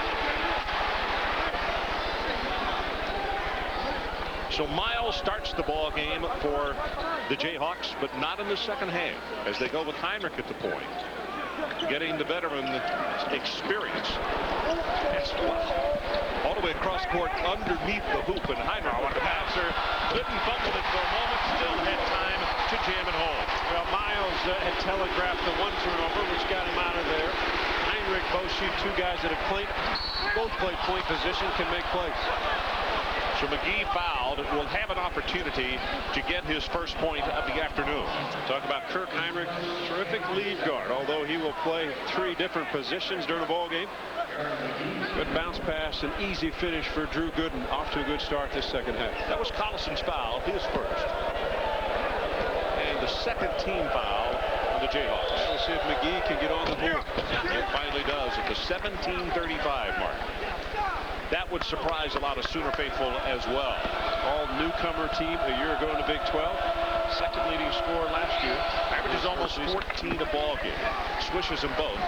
So Miles starts the ball game for the Jayhawks, but not in the second half, as they go with Heinrich at the point, getting the veteran experience. Yes, wow. All the way across court underneath the hoop, and Heinrich on the bouncer. Couldn't fumble it for a moment, still had time to jam it home. Well, Miles had telegraphed the 1 turnover, which got him out of there. Heinrich, Bochy, 2 guys that have both played point position, can make plays. So McGee fouled, will have an opportunity to get his first point of the afternoon. Talk about Kirk Heinrich, terrific lead guard, although he will play 3 different positions during the ball game. Good bounce pass, an easy finish for Drew Gooden. Off to a good start this second half. That was Collison's foul, his first. And the second team foul on the Jayhawks. We'll see if McGee can get on the board. It finally does at the 17:35 mark. That would surprise a lot of Sooner faithful as well. All newcomer team a year ago in the Big 12. Second leading scorer last year. Averages almost 14 a ball game. Swishes them both.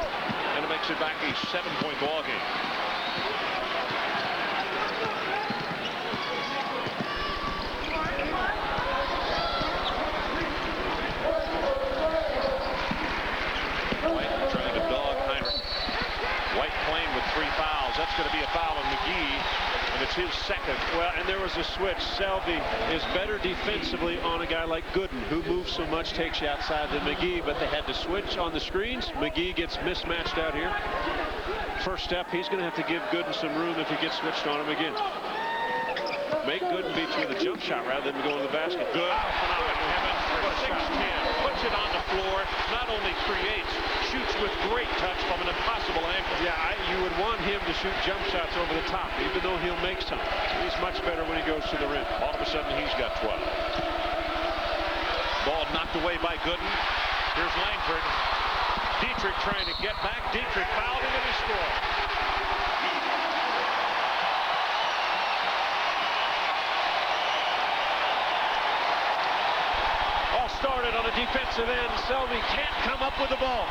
And it makes it back a 7-point ball game. White trying to dog Heinrich. White playing with 3 fouls. That's going to be a foul on McGee, and it's his second. Well, and there was a switch. Selby is better defensively on a guy like Gooden, who moves so much, takes you outside than McGee, but they had to switch on the screens. McGee gets mismatched out here. First step, he's going to have to give Gooden some room if he gets switched on him again. Make Gooden beat you with a jump shot rather than go to the basket. Good. Phenomenal. 6'10", puts it on the floor, not only creates, shoots with great touch from an impossible angle. Yeah, you would want him to shoot jump shots over the top, even though he'll make some. He's much better when he goes to the rim. All of a sudden, he's got 12. Ball knocked away by Gooden. Here's Langford. Dietrich trying to get back. Dietrich fouled him and he scored. Started on a defensive end. Selby can't come up with the ball.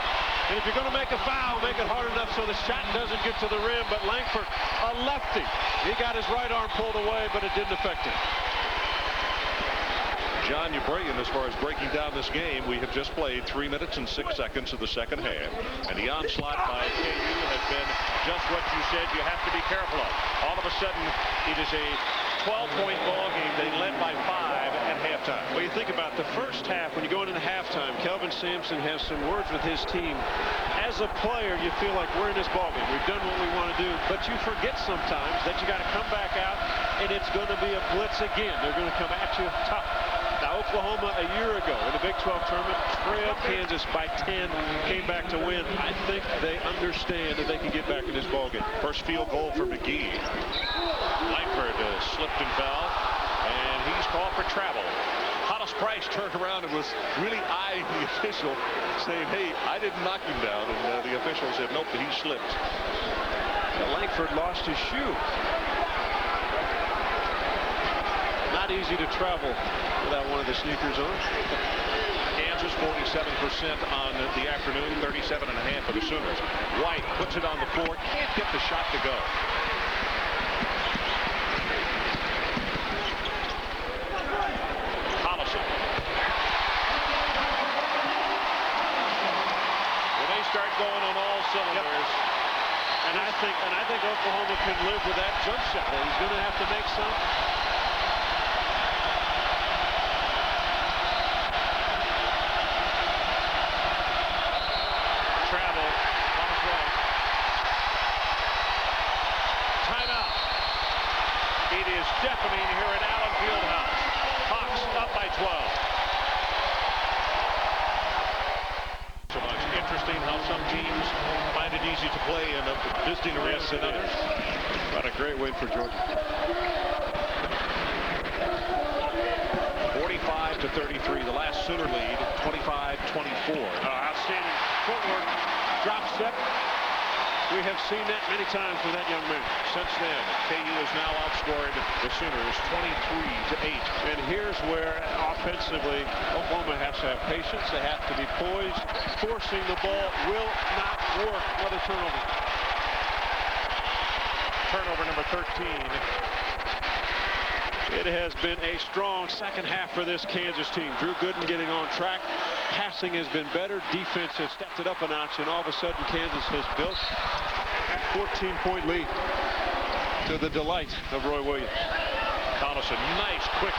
And if you're going to make a foul, make it hard enough so the shot doesn't get to the rim. But Langford, a lefty. He got his right arm pulled away, but it didn't affect him. John, you're brilliant as far as breaking down this game. We have just played 3 minutes and 6 seconds of the second half. And the onslaught by KU has been just what you said you have to be careful of. All of a sudden, it is a 12-point ball game. They led by 5 at halftime. Well, you think about the first half, when you go into the halftime, Kelvin Sampson has some words with his team. As a player, you feel like we're in this ball game. We've done what we want to do, but you forget sometimes that you got to come back out, and it's going to be a blitz again. They're going to come at you tough. Now, Oklahoma a year ago in the Big 12 tournament trailed Kansas by 10, came back to win. I think they understand that they can get back in this ball game. First field goal for McGee. Langford slipped and fell, and he's called for travel. Hottest Price turned around and was really eyeing the official, saying, hey, I didn't knock him down. And the official said, nope, he slipped. Langford lost his shoe. Not easy to travel without one of the sneakers on. Kansas 47% on the afternoon, 37.5 for the Sooners. White puts it on the floor, can't get the shot to go. Collison. Well, they start going on all cylinders. And I think Oklahoma can live with that jump shot. He's going to have to make some. Travel on his right. Timeout. It is deafening here at Allen Fieldhouse. Hawks up by 12. So much interesting how some teams find it easy to play in a visiting arena than others. What a great win for Georgia. 45-33. The last Sooner lead, 25-24. Outstanding footwork, drop step. We have seen that many times with that young man. Since then, KU has now outscored the Sooners 23-8. And here's where offensively Oklahoma has to have patience. They have to be poised. Forcing the ball will not work. Another turnover. Turnover number 13. It has been a strong second half for this Kansas team. Drew Gooden getting on track. Passing has been better. Defense has stepped it up a notch, and all of a sudden Kansas has built a 14-point lead to the delight of Roy Williams. Collison, nice, quick.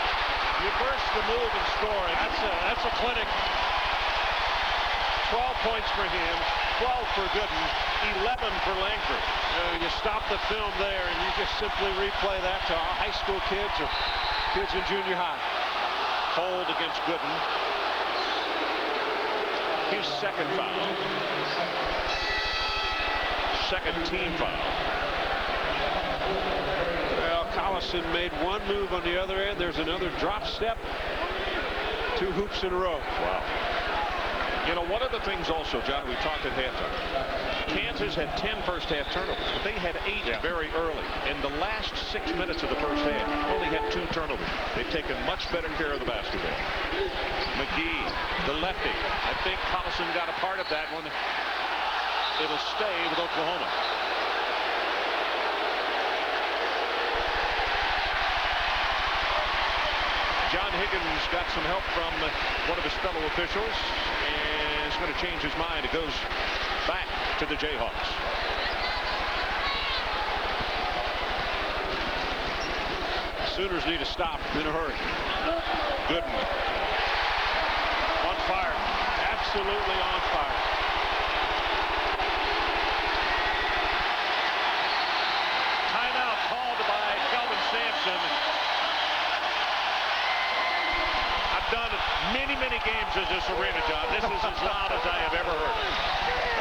Reverse the move and score. That's a clinic. 12 points for him, 12 for Gooden, 11 for Langford. You stop the film there and you just simply replay that to high school kids or kids in junior high. Hold against Gooden. His second foul. Second team foul. Well, Collison made one move on the other end. There's another drop step. 2 hoops in a row. Wow. You know, one of the things also, John, we talked at halftime. Kansas had 10 first-half turnovers, but they had 8 very early. In the last 6 minutes of the first half, only had 2 turnovers. They've taken much better care of the basketball. McGee, the lefty. I think Collison got a part of that one. It'll stay with Oklahoma. John Higgins got some help from one of his fellow officials, and is going to change his mind. It goes back to the Jayhawks. Sooners need to stop in a hurry. Gooden. On fire. Absolutely on fire. Timeout called by Kelvin Sampson. Done many games as this arena, John. This is as loud as I have ever heard.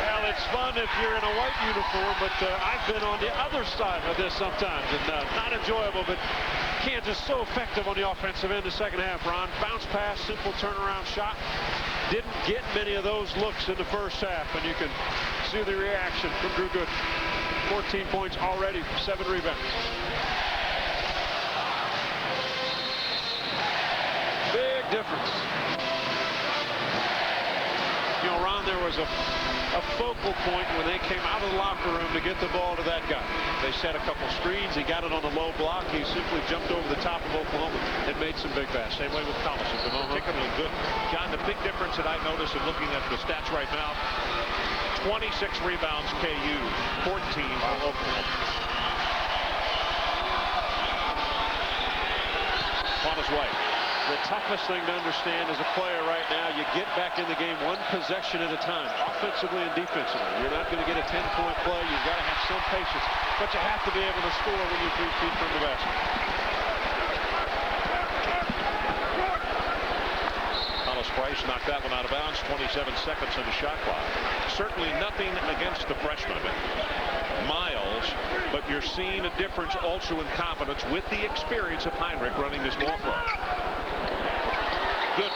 Well, it's fun if you're in a white uniform, but I've been on the other side of this sometimes, and not enjoyable, but Kansas so effective on the offensive end the second half, Ron. Bounce pass, simple turnaround shot. Didn't get many of those looks in the first half, and you can see the reaction from Drew Gooden. 14 points already, 7 rebounds. Difference. You know, Ron, there was a focal point when they came out of the locker room to get the ball to that guy. They set a couple screens. He got it on the low block. He simply jumped over the top of Oklahoma and made some big passes. Same way with Collison, but particularly good. John, the big difference that I noticed in looking at the stats right now, 26 rebounds KU, 14 for Oklahoma. Thomas White. The toughest thing to understand as a player right now, you get back in the game one possession at a time, offensively and defensively. You're not going to get a 10-point play. You've got to have some patience, but you have to be able to score when you're 3 feet from the basket. Thomas Price knocked that one out of bounds. 27 seconds on the shot clock. Certainly nothing against the freshman, Miles, but you're seeing a difference also in confidence with the experience of Heinrich running this ball for him. Good.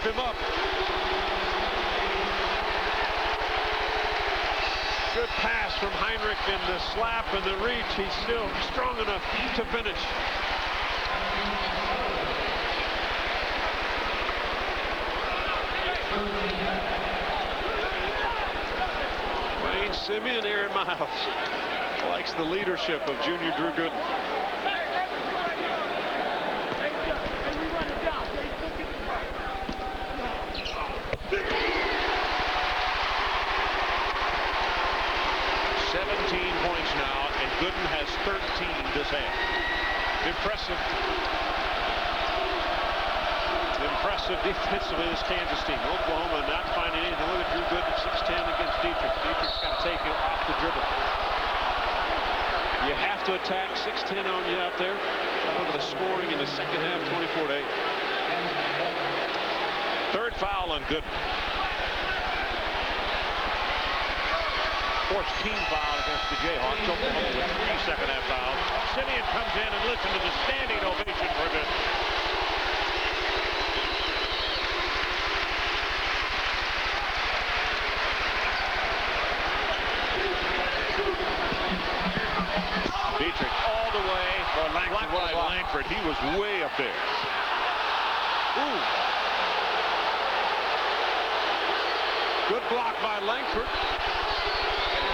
him up. Good pass from Heinrich in the slap and the reach. He's still strong enough to finish. Wayne Simeon, Aaron Miles likes the leadership of junior Drew Gooden. Gooden has 13 this half. Impressive. Impressive defensively, this Kansas team. Oklahoma not finding anything. Look at Drew Gooden at 6'10" against Dietrich. Dietrich's got to take it off the dribble. You have to attack. 6'10" on you out there. Look at the scoring in the second half, 24-8. Third foul on Gooden. Fourth team foul against the Jayhawks. Oklahoma with 3 second-half fouls. Simeon comes in and listen to the standing ovation for Gooden. Dietrich all the way. Blocked by Langford. He was way up there. Ooh. Good block by Langford.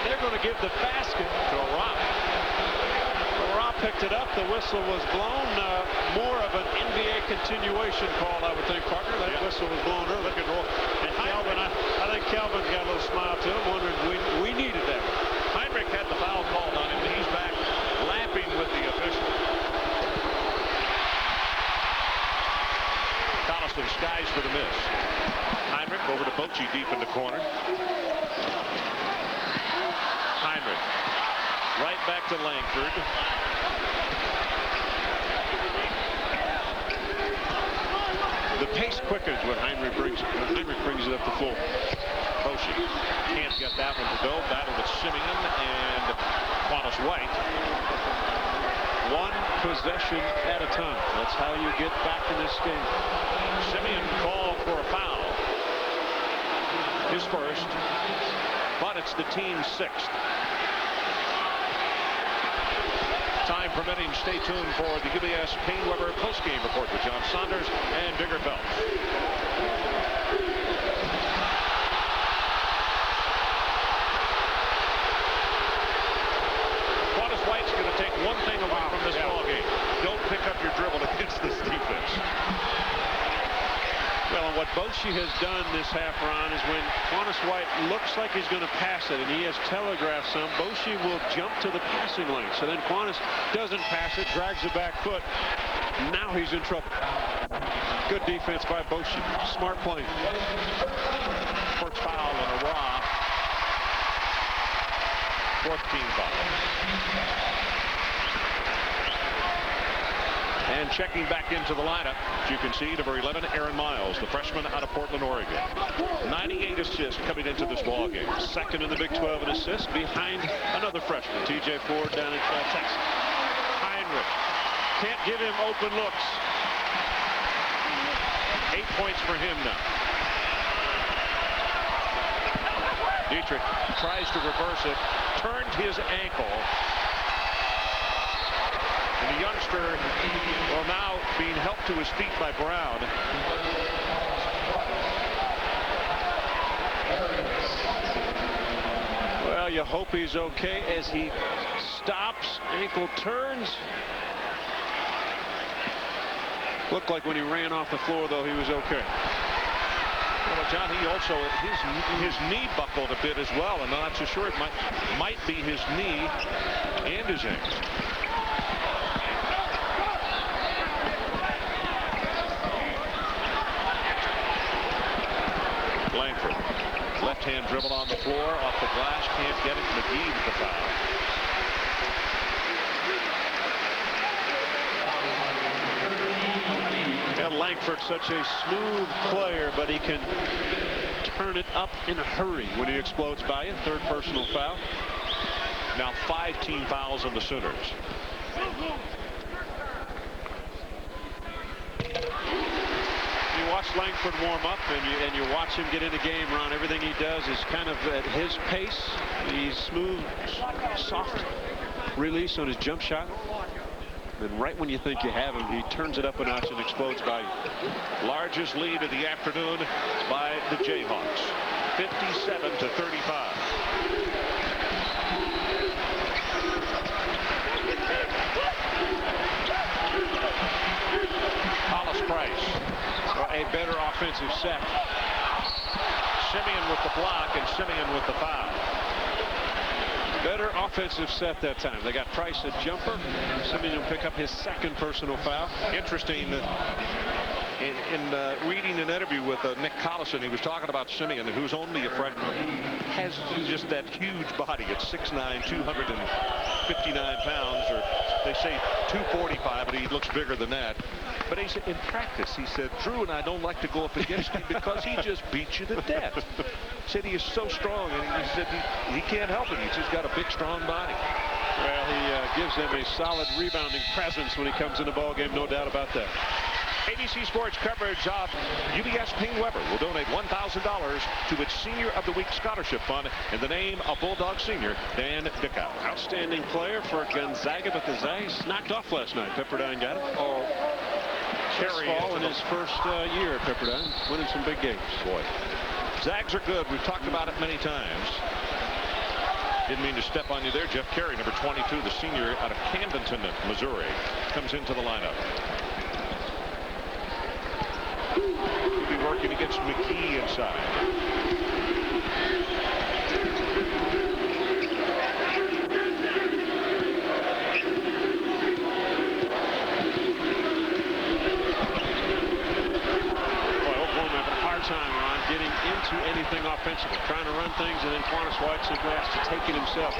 They're going to give the basket to Ra. Ra picked it up. The whistle was blown. More of an NBA continuation call, I would think, partner. That whistle was blown early. Look at roll. And Calvin, I think Calvin's got a little smile to him, wondering we needed that. Heinrich had the foul called on him, and he's back lapping with the official. Collison skies for the miss. Heinrich over to Bochy deep in the corner. Heinrich right back to Langford. The pace quickens when Heinrich brings it up the floor. Bochy can't get that one to go. Battle with Simeon and Quantus White. One possession at a time. That's how you get back in this game. Simeon called for a foul. His first, but it's the team's 6th. Time permitting, stay tuned for the UBS Payne Weber postgame report with John Saunders and Digger Phelps. Quantus White's going to take one thing away from this ball game. Don't pick up your dribble against this defense. Well, and what Bochy has done this half, Ron, is when Quantus White looks like he's going to pass it, and he has telegraphed some, Bochy will jump to the passing lane. So then Quantus doesn't pass it, drags the back foot. Now he's in trouble. Good defense by Bochy. Smart play. First foul on a Ra. Fourth team foul. And checking back into the lineup, as you can see, number 11, Aaron Miles, the freshman out of Portland, Oregon. 98 assists coming into this ball game. Second in the Big 12 in assists, behind another freshman, TJ Ford, down in Texas. Heinrich Can't give him open looks. 8 points for him now. Dietrich tries to reverse it, turned his ankle. And the youngster, well, now being helped to his feet by Brown. Well, you hope he's okay as he stops, ankle turns. Looked like when he ran off the floor, though, he was okay. Well, John, he also, his knee buckled a bit as well, and I'm not so sure it might be his knee and his ankle. Langford, left-hand dribble on the floor, off the glass, can't get it. McGee with the foul. And Langford's such a smooth player, but he can turn it up in a hurry when he explodes by you. Third personal foul. Now 5 team fouls on the Sooners. watch Langford warm up and you watch him get in the game, Ron, everything he does is kind of at his pace. He's smooth, soft release on his jump shot. And right when you think you have him, he turns it up a notch and explodes by you. Largest lead of the afternoon by the Jayhawks, 57-35. Hollis Price, A better offensive set. Simeon with the block and Simeon with the foul. Better offensive set that time. They got Price a jumper. Simeon will pick up his second personal foul. Interesting. In reading an interview with Nick Collison, he was talking about Simeon, who's only a freshman, has just that huge body at 6'9", 259 pounds, or they say 245, but he looks bigger than that. But he said, in practice, he said, Drew and I don't like to go up against him because he just beats you to death. He said he is so strong, and he said he can't help it. He's just got a big, strong body. Well, he gives them a solid rebounding presence when he comes in the ball game, no doubt about that. ABC Sports coverage of UBS Ping Weber will donate $1,000 to its Senior of the Week Scholarship Fund in the name of Bulldog Senior Dan Dickow. Outstanding player for Gonzaga, but the Zags knocked off last night. Pepperdine got it. Oh, Carry in his first year at Pepperdine, winning some big games. Boy, Zags are good. We've talked about it many times. Didn't mean to step on you there. Jeff Carey, number 22, the senior out of Camdenton, Missouri, comes into the lineup. He'll be working against McKee inside. Time, Ron, getting into anything offensively, trying to run things, and then Quantas White simply has to take it himself.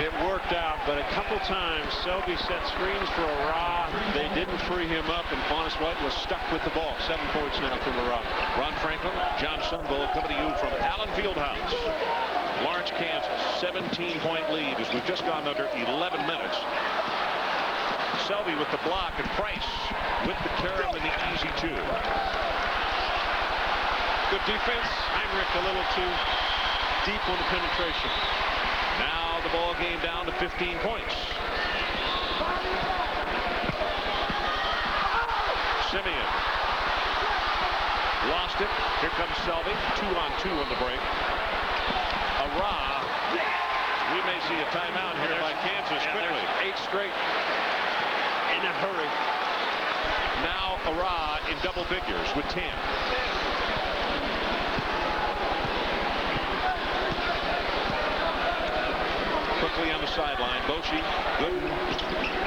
It worked out, but a couple times Selby set screens for Ara. They didn't free him up, and Quantas White was stuck with the ball. 7 points now from Ara. Ron Franklin, John Sunbull coming to you from Allen Fieldhouse. Lawrence, Kansas, 17-point lead as we've just gone under 11 minutes. Selby with the block, and Price with the carry and the easy two. Good defense. Heinrich a little too deep on the penetration. Now the ball game down to 15 points. Simeon lost it. Here comes Selby. 2-on-2 on the break. Ara. We may see a timeout here by Kansas quickly. 8 straight in a hurry. Now Ara in double figures with 10. Quickly on the sideline, Boshi, Gooden,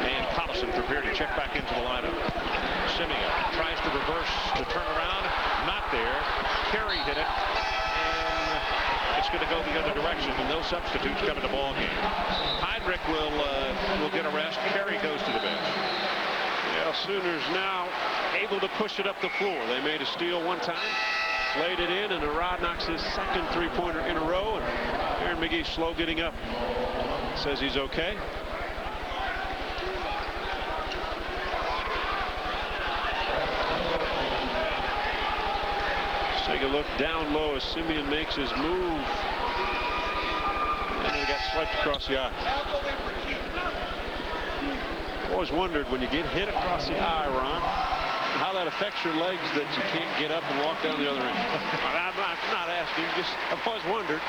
and Collison prepared to check back into the lineup. Simeon tries to reverse the turnaround, not there. Carey hit it, and it's going to go the other direction, and no substitutes come in the ball game. Heinrich will get a rest. Carey goes to the bench. Yeah, Sooners now able to push it up the floor. They made a steal one time, laid it in, and Arad knocks his second three-pointer in a row, and Aaron McGee slow getting up. Says he's okay. Let's take a look down low as Simeon makes his move. And he got swiped across the eye. Always wondered when you get hit across the eye, Ron, how that affects your legs that you can't get up and walk down the other end. I'm not asking, just I've always wondered.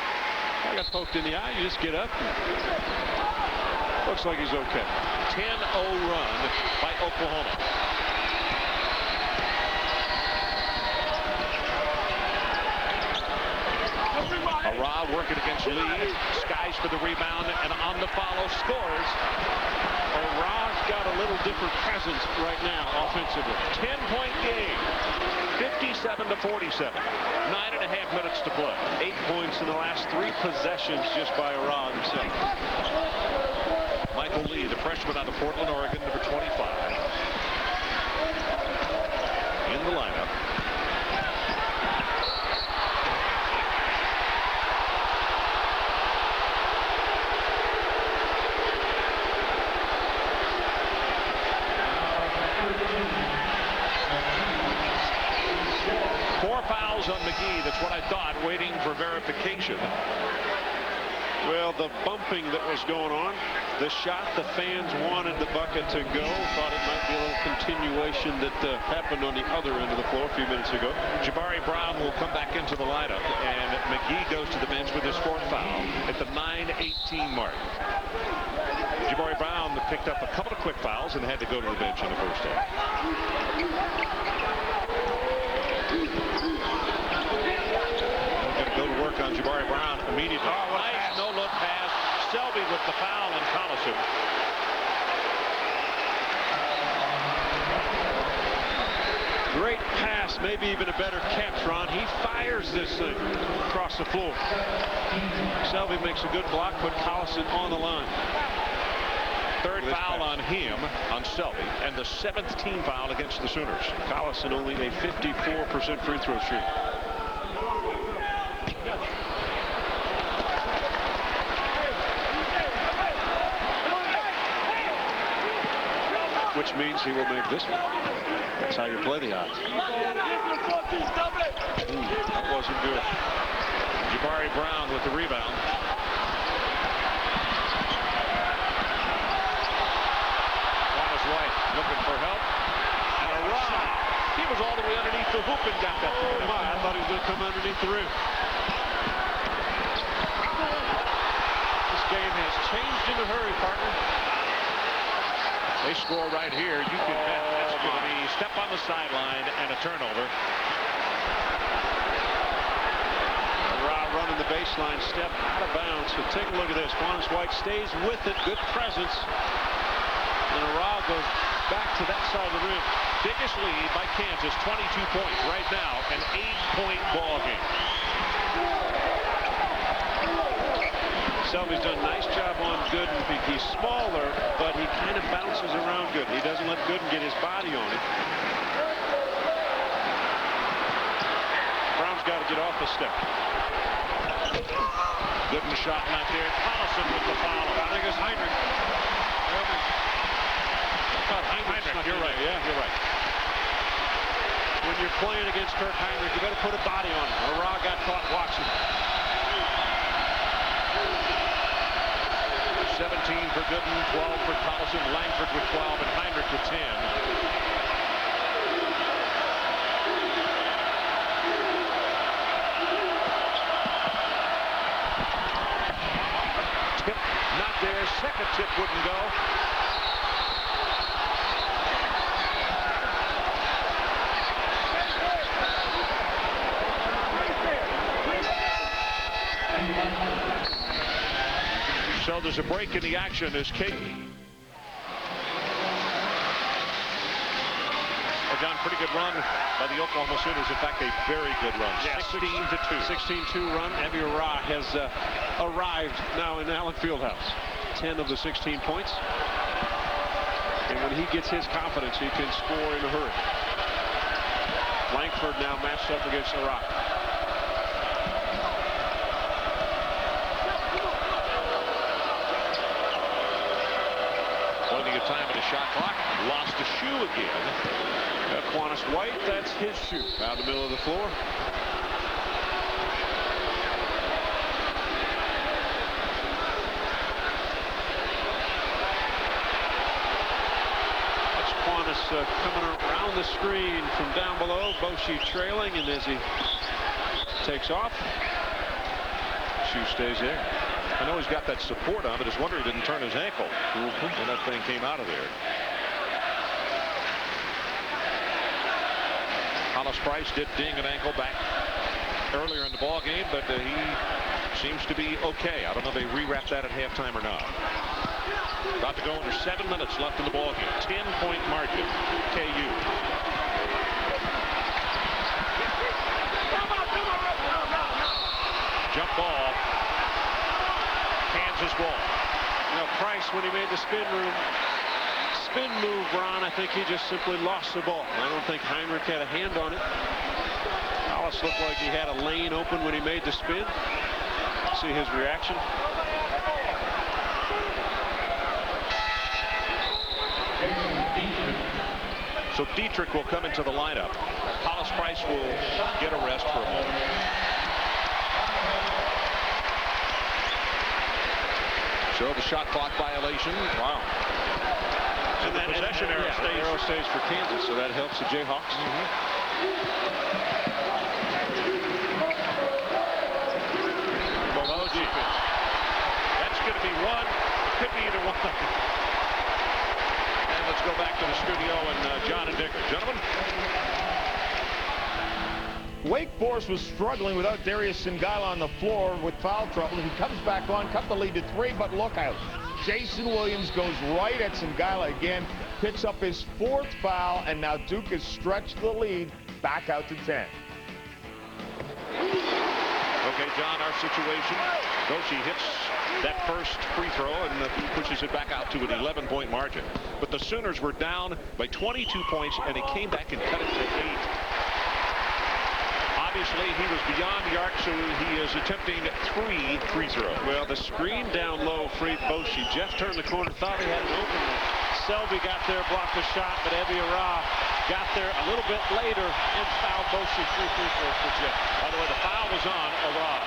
I got poked in the eye, you just get up. Looks like he's okay. 10-0 run by Oklahoma. Ara working against Lee. Skies for the rebound and on the follow scores. Ara's got a little different presence right now offensively. 10-point game. 57-47. 9.5 minutes to play. 8 points in the last 3 possessions just by Ara himself. Michael Lee, the freshman out of Portland, Oregon, number 25. In the lineup. verification. Well, the bumping that was going on, the shot, the fans wanted the bucket to go. Thought it might be a little continuation that happened on the other end of the floor a few minutes ago. Jabari Brown will come back into the lineup, and McGee goes to the bench with his 4th foul at the 9:18 mark. Jabari Brown picked up a couple of quick fouls and had to go to the bench in the first half. We're going to go to work on Jabari Brown immediately. Oh, nice no-look pass. Selby with the foul and Collison. Great pass, maybe even a better catch, Ron. He fires this thing across the floor. Selby makes a good block, put Collison on the line. 3rd foul on him, on Selby, and the 7th team foul against the Sooners. Collison only a 54% free throw shoot. Which means he will make this one. That's how you play the odds. That wasn't good. Jabari Brown with the rebound. White looking for help. And a run. He was all the way underneath the hoop and got that. Oh my, I thought he was going to come underneath the rim. This game has changed in a hurry, partner. They score right here. You can bet that's going to be step on the sideline and a turnover. Running the baseline, step out of bounds. So take a look at this. White stays with it. Good presence. And Ara goes back to that side of the rim. Biggest lead by Kansas, 22 points right now, an 8-point ball game. Selby's done a nice job on Gooden. He's smaller, but he kind of bounces around Gooden. He doesn't let Gooden get his body on him. Brown's got to get off the step. Gooden shot not there. Collison with the foul. I think it's Heinrich. Heinrich, you're right. Yeah, you're right. When you're playing against Kirk Heinrich, you better put a body on him. Ara got caught watching. 17 for Gooden, 12 for Collison, Langford with 12, and Heinrich with 10. Tip not there. Second tip wouldn't go. So there's a break in the action as Kate. John, pretty good run by the Oklahoma Sooners. In fact, a very good run. Yeah, 16-2. 16-2 run. Abby Ara has arrived now in Allen Fieldhouse. 10 of the 16 points. And when he gets his confidence, he can score in a hurry. Langford now matched up against Ara. Plenty of time in the shot clock. Lost a shoe again. Quantus White, that's his shoe. Out in the middle of the floor. That's Quantus coming around the screen from down below. Boshi trailing, and as he takes off, shoe stays there. I know he's got that support on, but it's wonder he didn't turn his ankle when that thing came out of there. Hollis Price did ding an ankle back earlier in the ball game, but he seems to be okay. I don't know if they rewrapped that at halftime or not. About to go under 7 minutes left in the ball game. 10-point margin, KU. Jump ball. Kansas ball. Now Price, when he made the spin move, Ron, I think he just simply lost the ball. I don't think Heinrich had a hand on it. Hollis looked like he had a lane open when he made the spin. See his reaction. So Dietrich will come into the lineup. Hollis Price will get a rest for a moment. show the shot clock violation. Wow. And that possession arrow stays for Kansas, so that helps the Jayhawks. That's going to be one. It could be either one. And let's go back to the studio and John and Dick. Gentlemen. Wake Forest was struggling without Darius Singala on the floor with foul trouble. He comes back on, cut the lead to 3, but look out. Jason Williams goes right at Singala again, picks up his 4th foul, and now Duke has stretched the lead back out to 10. Okay, John, our situation. Boshi hits that first free throw and pushes it back out to an 11-point margin. But the Sooners were down by 22 points, and it came back and cut it to 8. Obviously, he was beyond the arc, so he is attempting 3 free throws. Well, the screen down low freed Boshi. Jeff turned the corner, thought he had an open one. Selby got there, blocked the shot, but Evie Ara got there a little bit later and fouled Boshi. 3 free throws for Jeff. By the way, the foul was on Ara.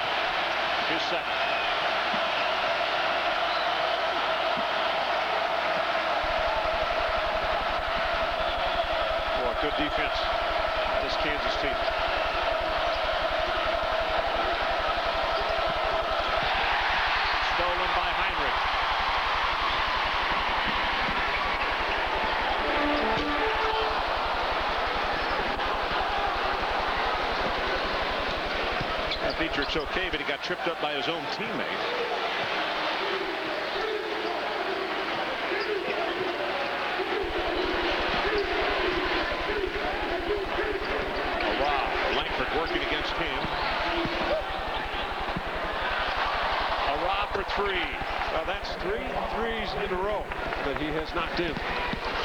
His second. Boy, good defense by this Kansas team. Stolen by Heinrich. Dietrich's okay, but he got tripped up by his own teammate. Langford working against him. Ara for 3. Well, that's 3 threes in a row that he has knocked in.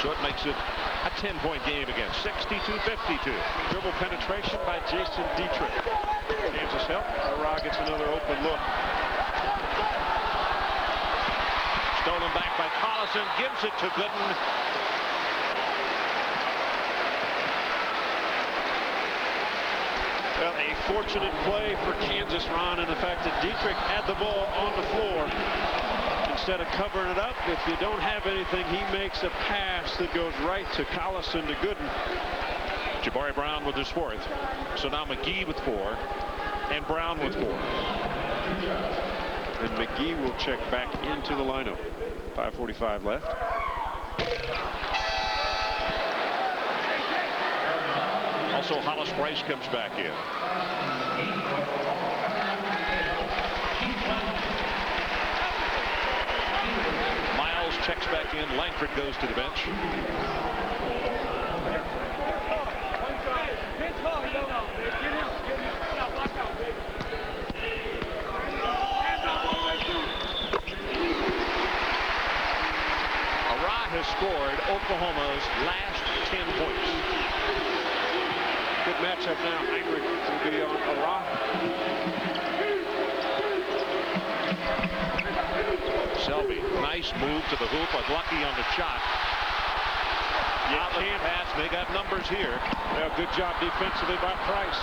So it makes it a 10-point game again. 62-52. Dribble penetration by Jason Dietrich. Kansas help. Ara gets another open look. Stolen back by Collison. Gives it to Gooden. Well, a fortunate play for Kansas, Ron, and the fact that Dietrich had the ball on the floor. Instead of covering it up, if you don't have anything, he makes a pass that goes right to Collison to Gooden. Jabari Brown with his 4th. So now McGee with 4 and Brown with 4. And McGee will check back into the lineup. 5:45 left. Also, Hollis Price comes back in. Miles checks back in. Langford goes to the bench. Ara has scored Oklahoma's last 10 points. Good matchup now. Heinrich will be on Ara. Selby, nice move to the hoop, but lucky on the shot. Outlet pass, they got numbers here. Well, good job defensively by Price.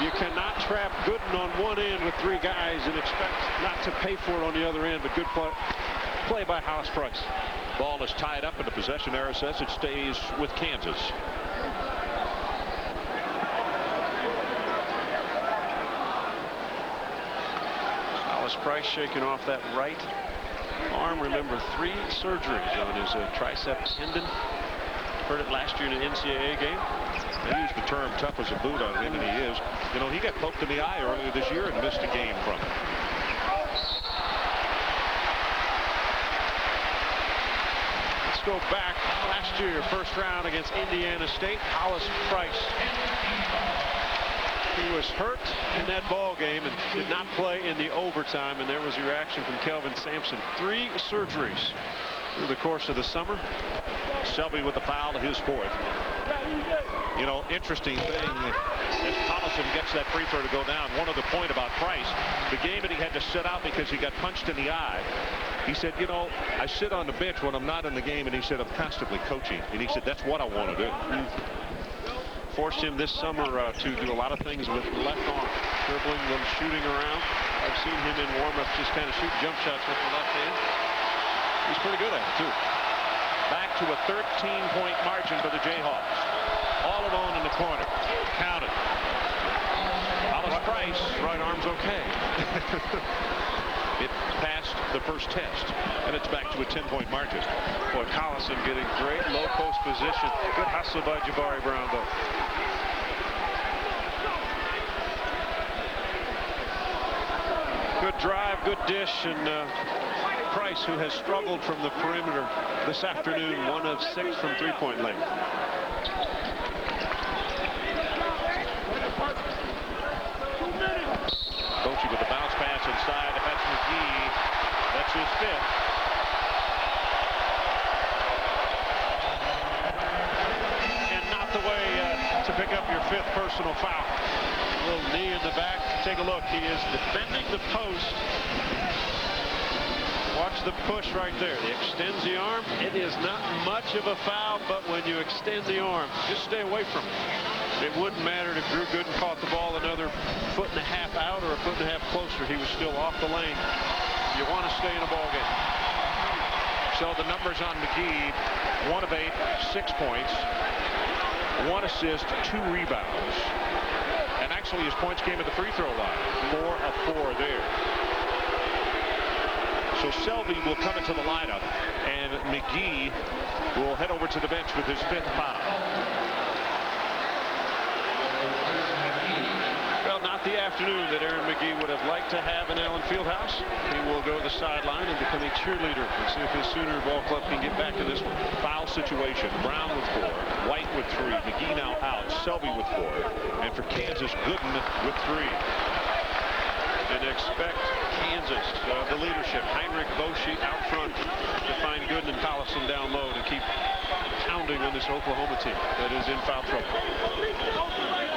You cannot trap Gooden on one end with 3 guys and expect not to pay for it on the other end, but good play by Hollis Price. Ball is tied up, and the possession error says it stays with Kansas. Hollis Price shaking off that right arm. Remember, 3 surgeries on his tricep tendon. Heard it last year in an NCAA game. They used the term tough as a boot on him, and he is. You know, he got poked in the eye earlier this year and missed a game from it. Let's go back last year, first round against Indiana State. Hollis Price. He was hurt in that ball game and did not play in the overtime, and there was your reaction from Kelvin Sampson. 3 surgeries through the course of the summer. Selby with the foul to his 4th. You know, interesting thing, as Collison gets that free throw to go down, one other point about Price, the game that he had to sit out because he got punched in the eye. He said, you know, I sit on the bench when I'm not in the game, and he said, I'm constantly coaching. And he said, that's what I want to do. Forced him this summer to do a lot of things with left arm, dribbling, little shooting around. I've seen him in warm-ups just kind of shoot jump shots with the left hand. He's pretty good at it, too. Back to a 13-point margin for the Jayhawks. All alone in the corner. Counted. Hollis Price. Right arm's okay. It passed the first test, and it's back to a 10-point margin. Boy, Collison getting great low post position. Good hustle by Jabari Brown, though. Good drive, good dish, and Price, who has struggled from the perimeter this afternoon, 1 of 6 from three-point lane. Bochy with the bounce pass inside. That's McGee. That's his 5th. And not the way to pick up your 5th personal foul. A little knee in the back. Take a look. He is defending the post. Watch the push right there. He extends the arm. It is not much of a foul, but when you extend the arm, just stay away from it. It wouldn't matter if Drew Gooden caught the ball another 1.5 foot out or 1.5 foot closer. He was still off the lane. You want to stay in a ball game. So the numbers on McGee: 1 of 8, 6 points, 1 assist, 2 rebounds. And actually his points came at the free throw line. 4 of 4 there. So Selvey will come into the lineup, and McGee will head over to the bench with his 5th foul. Well, not the afternoon that Aaron McGee would have liked to have in Allen Fieldhouse. He will go to the sideline and become a cheerleader and see if his Sooner ball club can get back in this one. Foul situation. Brown with 4, White with 3, McGee now out, Selvey with 4, and for Kansas, Gooden with 3. And expect Kansas, the leadership, Heinrich, Bochy out front to find Gooden and Collison down low to keep pounding on this Oklahoma team that is in foul trouble.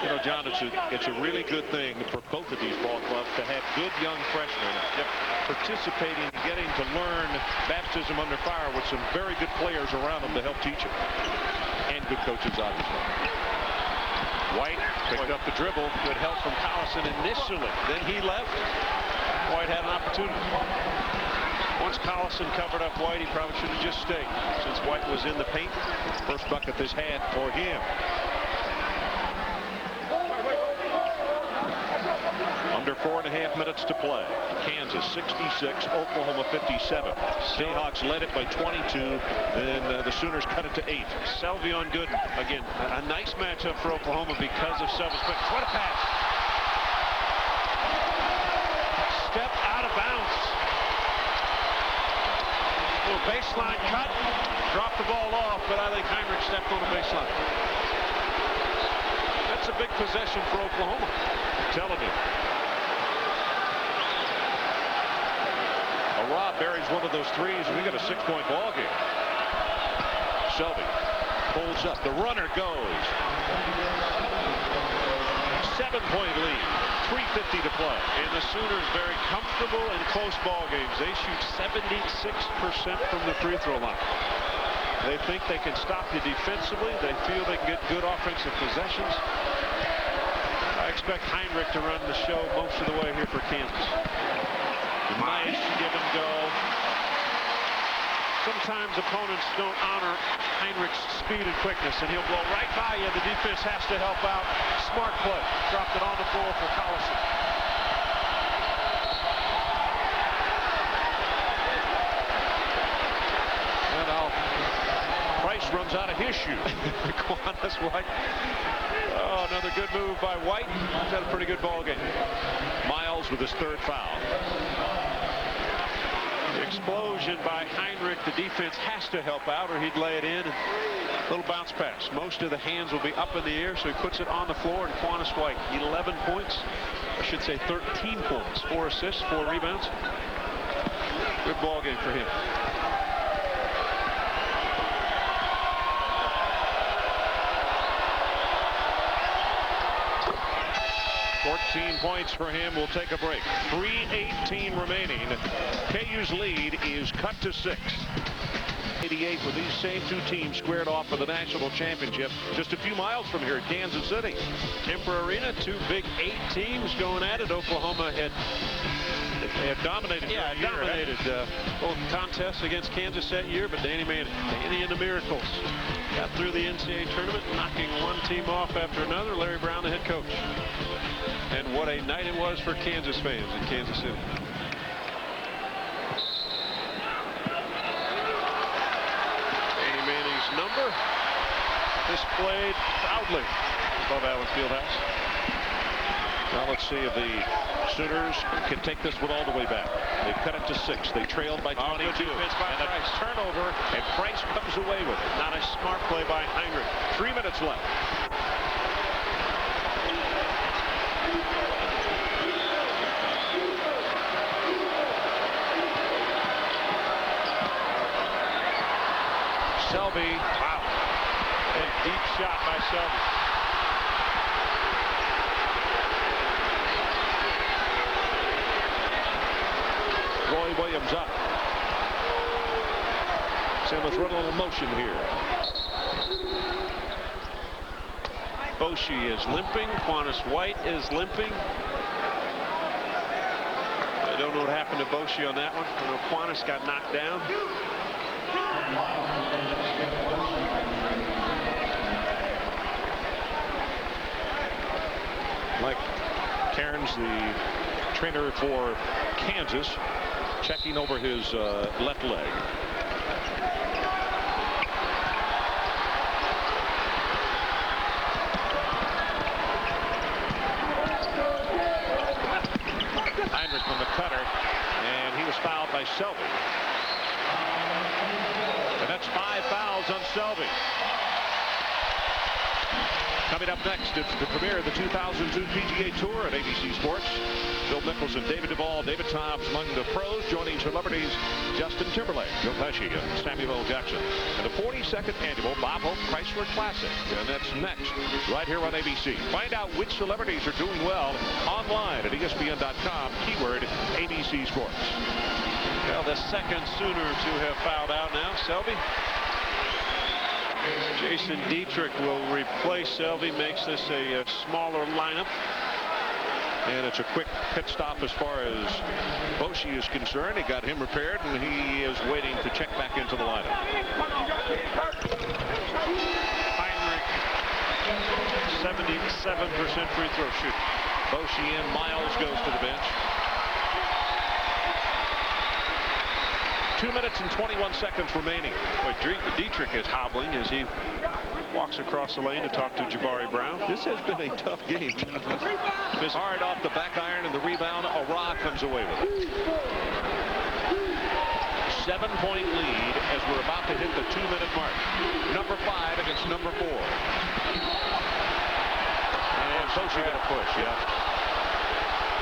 You know, John, it's a really good thing for both of these ball clubs to have good young freshmen participating, getting to learn baptism under fire with some very good players around them to help teach them. And good coaches, obviously. White picked up the dribble. Good help from Collison initially. Then he left. White had an opportunity. Once Collison covered up White, he probably should have just stayed. Since White was in the paint, first bucket this had for him. Under 4.5 minutes to play. Kansas 66, Oklahoma 57. Jayhawks led it by 22, and the Sooners cut it to 8. Selvey on Gooden. Again, a nice matchup for Oklahoma because of Selvey's quick. What a pass. Step out of bounds. Little baseline cut. Dropped the ball off, but I think Heinrich stepped on the baseline. That's a big possession for Oklahoma. I'm telling you. Rob buries one of those threes, and we got a 6-point ball game. Selvey pulls up. The runner goes. 7-point lead. 3:50 to play. And the Sooners very comfortable in close ball games. They shoot 76% from the free throw line. They think they can stop you defensively. They feel they can get good offensive possessions. I expect Heinrich to run the show most of the way here for Kansas. Nice give and go. Sometimes opponents don't honor Heinrich's speed and quickness, and he'll blow right by you. The defense has to help out. Smart play. Dropped it on the floor for Collison. And now Price runs out of his shoe. Quantas White. Oh, another good move by White. He's had a pretty good ball game. Miles with his 3rd foul. Explosion by Heinrich. The defense has to help out or he'd lay it in. A little bounce pass. Most of the hands will be up in the air, so he puts it on the floor. And Quantas White, 11 points. I should say 13 points. 4 assists, 4 rebounds. Good ball game for him. 14 points for him. We'll take a break. 3:18 remaining. KU's lead is cut to 6. 88 with these same 2 teams squared off for the national championship just a few miles from here at Kansas City. Kemper Arena, 2 big 8 teams going at it. Oklahoma had They had dominated. Yeah, dominated both contests against Kansas that year, but Danny made it. Danny and the Miracles got through the NCAA tournament, knocking one team off after another. Larry Brown, the head coach. And what a night it was for Kansas fans in Kansas City. Danny Manning's number displayed proudly above Allen Fieldhouse. Now let's see if the Sooners can take this one all the way back. They cut it to 6. They trailed by 22. Good defense by and Price. a turnover, and Price comes away with it. Not a smart play by Heinrich. 3 minutes left. Selby. Wow. A deep shot by Selby. Roy Williams up. Sam, let's run a little motion here. Boshi is limping. Quantus White is limping. I don't know what happened to Boshi on that one. I know Quantus got knocked down. Mike Cairns, the trainer for Kansas, checking over his left leg. Heinrich from the cutter, and he was fouled by Selby. And that's 5 fouls on Selby. Coming up next, it's the premiere of the 2002 PGA Tour at ABC Sports. Bill Nicholson, David Duvall, David Toms among the pros, joining celebrities Justin Timberlake, Joe Pesci, and Samuel L. Jackson. And the 42nd annual Bob Hope Chrysler Classic. And that's next, right here on ABC. Find out which celebrities are doing well online at ESPN.com, keyword ABC Sports. Well, the second Sooner to have fouled out now. Selby. Jason Dietrich will replace Selby, makes this a smaller lineup. And it's a quick pit stop as far as Boshi is concerned. He got him repaired, and he is waiting to check back into the lineup. Heinrich, 77% free throw shooting. Boshi in, Miles goes to the bench. 2 minutes and 21 seconds remaining. Boy, Dietrich is hobbling as he walks across the lane to talk to Jabari Brown. This has been a tough game. Miss hard off the back iron, and the rebound, Ara comes away with it. 7-point lead as we're about to hit the 2-minute mark. Number 5 against number 4. And Boshi got a push, yeah.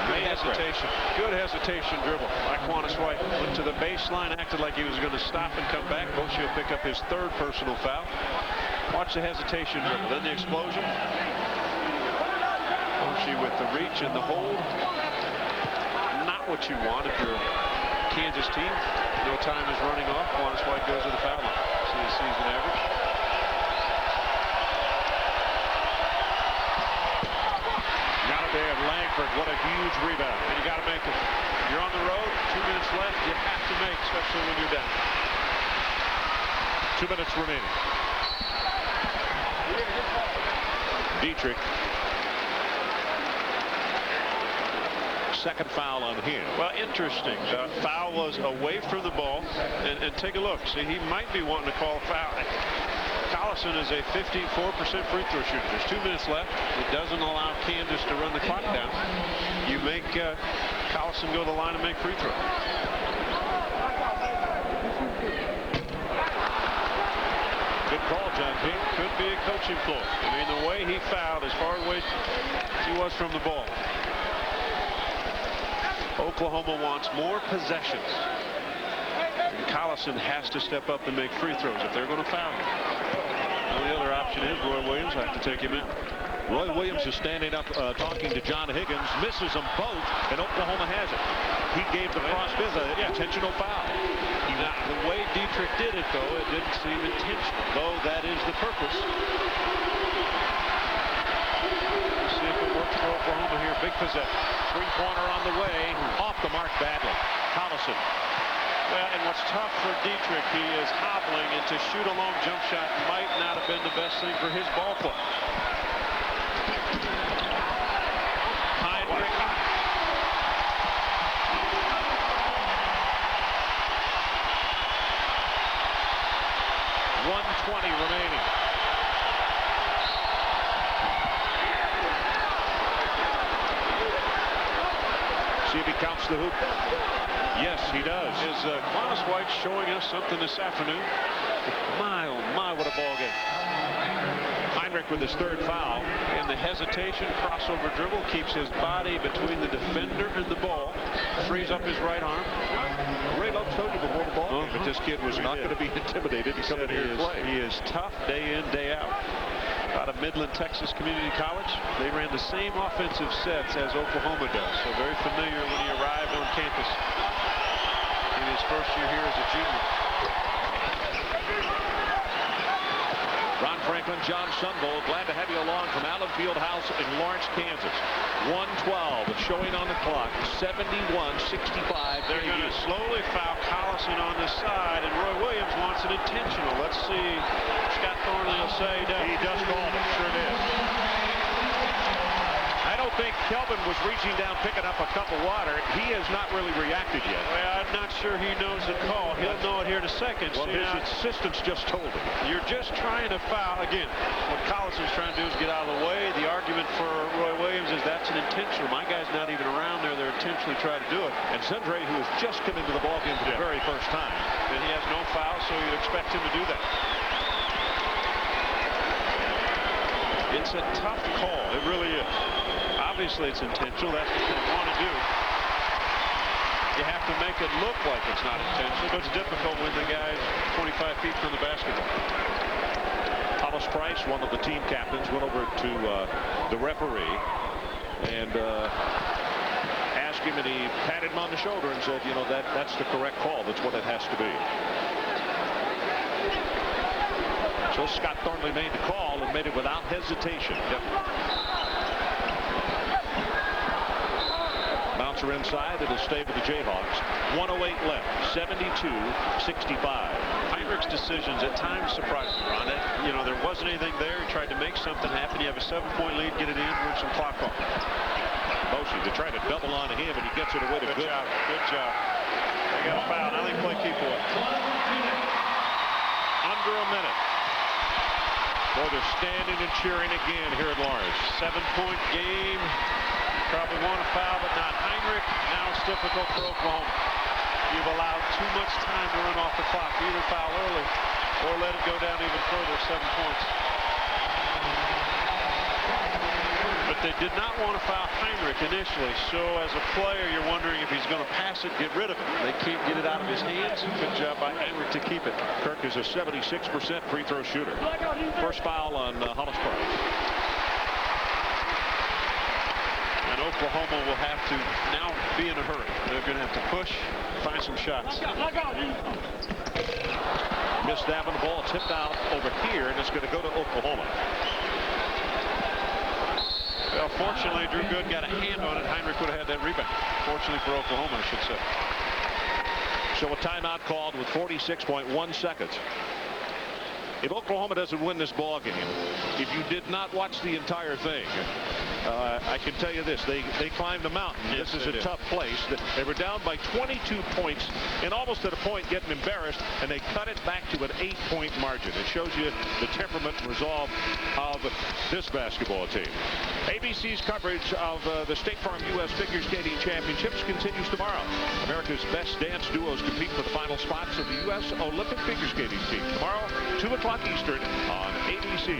Good hesitation. Good hesitation dribble by Quantus White. Went to the baseline, acted like he was going to stop and come back. Boshi will pick up his 3rd personal foul. Watch the hesitation dribble. Then the explosion. Boshi with the reach and the hold. Not what you want if you're a Kansas team. No time is running off. Quantus White goes to the foul line. See his season average. And Langford, what a huge rebound. And you got to make it. You're on the road, 2 minutes left. You have to make, especially when you're down. 2 minutes remaining. Dietrich. Second foul on him. Well, interesting. The foul was away from the ball. And take a look. See, he might be wanting to call a foul. Collison is a 54% free throw shooter. There's 2 minutes left. It doesn't allow Kansas to run the clock down. You make Collison go to the line and make free throw. Good call, John P. Could be a coaching flaw. I mean, the way he fouled, as far away as he was from the ball. Oklahoma wants more possessions. And Collison has to step up and make free throws if they're going to foul him. The only other option is Roy Williams will have to take him in. Roy Williams is standing up talking to John Higgins, misses them both, and Oklahoma has it. He gave the cross an intentional foul. Now, the way Dietrich did it, though, it didn't seem intentional, though that is the purpose. We'll see if it works for Oklahoma here. Big possession. Three-pointer on the way. Off the mark badly. Collison. Well, and what's tough for Dietrich, he is hobbling, and to shoot a long jump shot might not have been the best thing for his ball club. Heinrich. 1:20 remaining. See if he counts the hoop. Yes, he does. Is Connus White showing us something this afternoon? My, oh my, what a ball game. Heinrich with his third foul. And the hesitation crossover dribble keeps his body between the defender and the ball. Frees up his right arm. Ray Love told you before the ball game that this kid was not going to be intimidated to come in here and play. He is tough day in, day out. Out of Midland, Texas Community College. They ran the same offensive sets as Oklahoma does. So very familiar when he arrived on campus in his first year here as a junior. Ron Franklin, John Sunbull, glad to have you along from Allen Fieldhouse in Lawrence, Kansas. 1:12 showing on the clock. 71-65. They're going to slowly foul Collison on the side, and Roy Williams wants an intentional. Let's see. Scott Thornley will say no. He does call it. Sure did. I don't think Kelvin was reaching down picking up a cup of water. He has not really reacted yet. Well, I'm not sure he knows the call. He'll know it here in a second. Well, his assistants just told him. You're just trying to foul. Again, what Collison's trying to do is get out of the way. The argument for Roy Williams is that's an intentional. My guy's not even around there. They're intentionally trying to do it. And Sundre, who has just come into the ballgame for the very first time. And he has no foul, so you'd expect him to do that. It's a tough call. It really is. Obviously, it's intentional. That's what you want to do. You have to make it look like it's not intentional, but it's difficult when the guy's 25 feet from the basketball. Thomas Price, one of the team captains, went over to the referee and asked him, and he patted him on the shoulder and said, you know, that's the correct call. That's what it has to be. So Scott Thornley made the call and made it without hesitation. Yep. Bouncer inside. It'll stay with the Jayhawks. 1:08 left. 72-65. Heinrich's decisions at times surprised me, Ron. You know, there wasn't anything there. He tried to make something happen. You have a 7-point lead, get it in, with some clock off. Moshi, they try to double on him, and he gets it away to good job. Good job. They got a foul. Now they play keep away. Under a minute. Boy, they're standing and cheering again here at Lawrence. 7-point game. Probably want a foul, but not Heinrich. Now it's difficult for Oklahoma. You've allowed too much time to run off the clock. Either foul early or let it go down even further, 7 points. But they did not want to foul Heinrich initially, so as a player, you're wondering if he's going to pass it, get rid of it. They can't get it out of his hands. Good job by Heinrich to keep it. Kirk is a 76% free throw shooter. First foul on Hollis Park. And Oklahoma will have to now be in a hurry. They're going to have to push, find some shots. Missed that one. The ball tipped out over here, and it's going to go to Oklahoma. Well, fortunately, Drew Good got a hand on it. Heinrich would have had that rebound. Fortunately for Oklahoma, I should say. So a timeout called with 46.1 seconds. If Oklahoma doesn't win this ball game, if you did not watch the entire thing, I can tell you this, they climbed the mountain. Yes, this is a tough place. They were down by 22 points and almost at a point getting embarrassed, and they cut it back to an 8-point margin. It shows you the temperament and resolve of this basketball team. ABC's coverage of the State Farm U.S. Figure Skating Championships continues tomorrow. America's best dance duos compete for the final spots of the U.S. Olympic Figure Skating team. Tomorrow, 2 o'clock Eastern on ABC.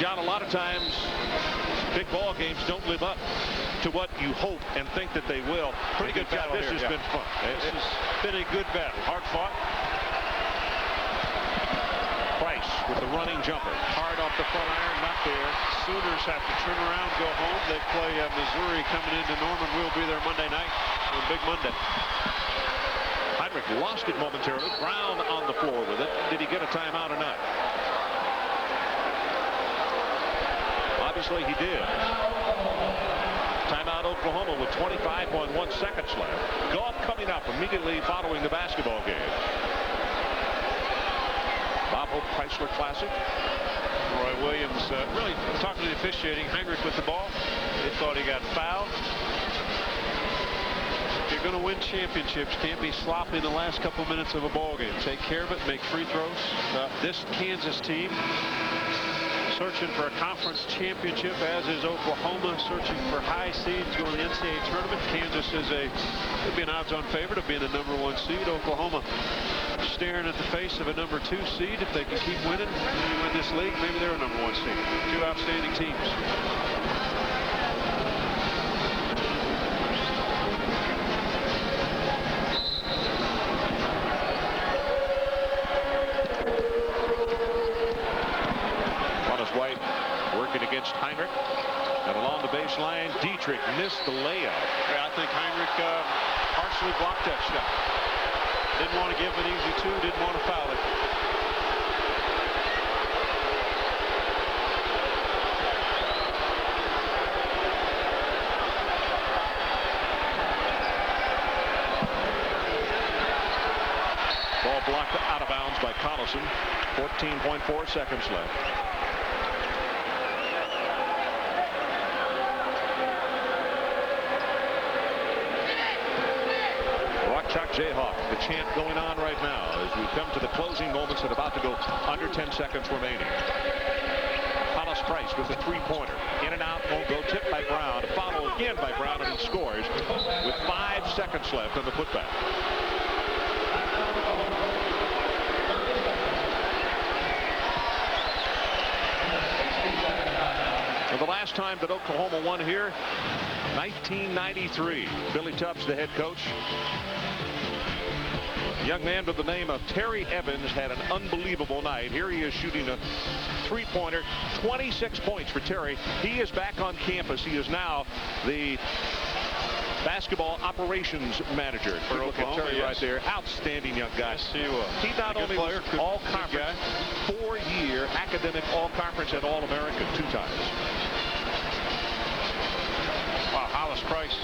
John, a lot of times big ball games don't live up to what you hope and think that they will. Pretty good battle. This has been fun. This has been a good battle. Hard fought. Price with the running jumper. Hard off the front iron, not there. Sooners have to turn around, go home. They play Missouri coming into Norman. We'll be there Monday night on Big Monday. Heinrich lost it momentarily. Brown on the floor with it. Did he get a timeout or not? Obviously he did. Timeout Oklahoma with 25.1 seconds left. Golf coming up immediately following the basketball game. Bob Hope Chrysler Classic. Roy Williams really talking to the officiating. Heinrich with the ball. They thought he got fouled. If you're going to win championships, can't be sloppy in the last couple minutes of a ball game. Take care of it, make free throws. This Kansas team searching for a conference championship, as is Oklahoma searching for high seeds going to the NCAA tournament. Kansas is could be an odds-on favorite of being the #1 seed. Oklahoma staring at the face of a #2 seed. If they can keep winning and win this league, maybe they're a #1 seed. Two outstanding teams. White working against Heinrich, and along the baseline Dietrich missed the layup. Yeah, I think Heinrich partially blocked that shot. Didn't want to give an easy two, didn't want to foul it. Ball blocked out of bounds by Collison. 14.4 seconds left. Chuck Jayhawk, the chant going on right now as we come to the closing moments and about to go under 10 seconds remaining. Hollis Price with a three-pointer. In and out, won't go. Tipped by Brown. Followed again by Brown, and he scores with 5 seconds left on the putback. And the last time that Oklahoma won here, 1993. Billy Tubbs, the head coach. A young man by the name of Terry Evans had an unbelievable night. Here he is shooting a three-pointer. 26 points for Terry. He is back on campus. He is now the basketball operations manager for Oklahoma. Terry, yes, right there. Outstanding young guy. Yes, he was. He not only was all-conference, 4-year academic all-conference and all-American 2 times. Wow, Hollis Price.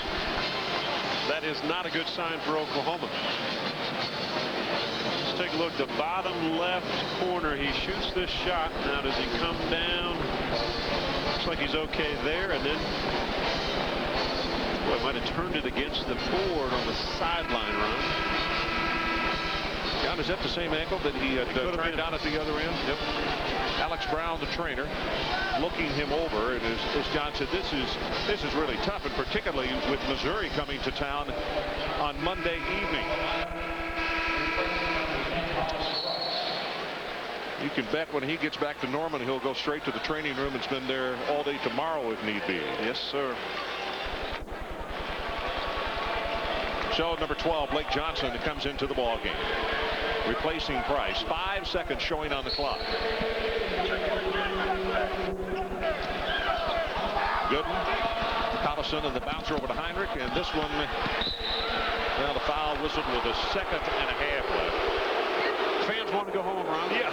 That is not a good sign for Oklahoma. Let's take a look. The bottom left corner. He shoots this shot. Now does he come down? Looks like he's okay there. And then, boy, might have turned it against the board on the sideline run. John, is that the same angle that he had turned down at the other end? Yep. Alex Brown, the trainer, looking him over, and as John said, this is really tough, and particularly with Missouri coming to town on Monday evening. You can bet when he gets back to Norman, he'll go straight to the training room and spend there all day tomorrow if need be. Yes, sir. So number 12, Blake Johnson, comes into the ball game, replacing Price. 5 seconds showing on the clock. Gooden, Collison, and the bouncer over to Heinrich, and this one, well, the foul whistled with a second and a half left. Fans want to go home, Ron. Yeah.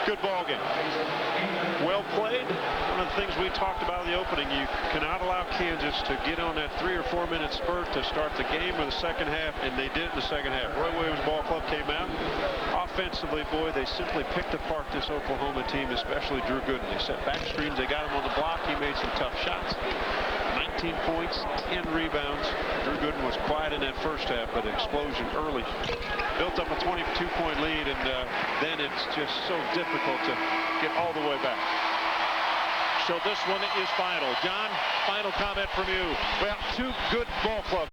Good ball game. Well played. One of the things we talked about in the opening, you cannot allow Kansas to get on that 3 or 4 minute spurt to start the game or the second half, and they did in the second half. Roy Williams ball club came out. Offensively, boy, they simply picked apart this Oklahoma team, especially Drew Gooden. They set back screens. They got him on the block. He made some tough shots. 19 points, 10 rebounds. Drew Gooden was quiet in that first half, but an explosion early. Built up a 22-point lead, and then it's just so difficult to get all the way back. So this one is final. John, final comment from you. Well, 2 good ball clubs.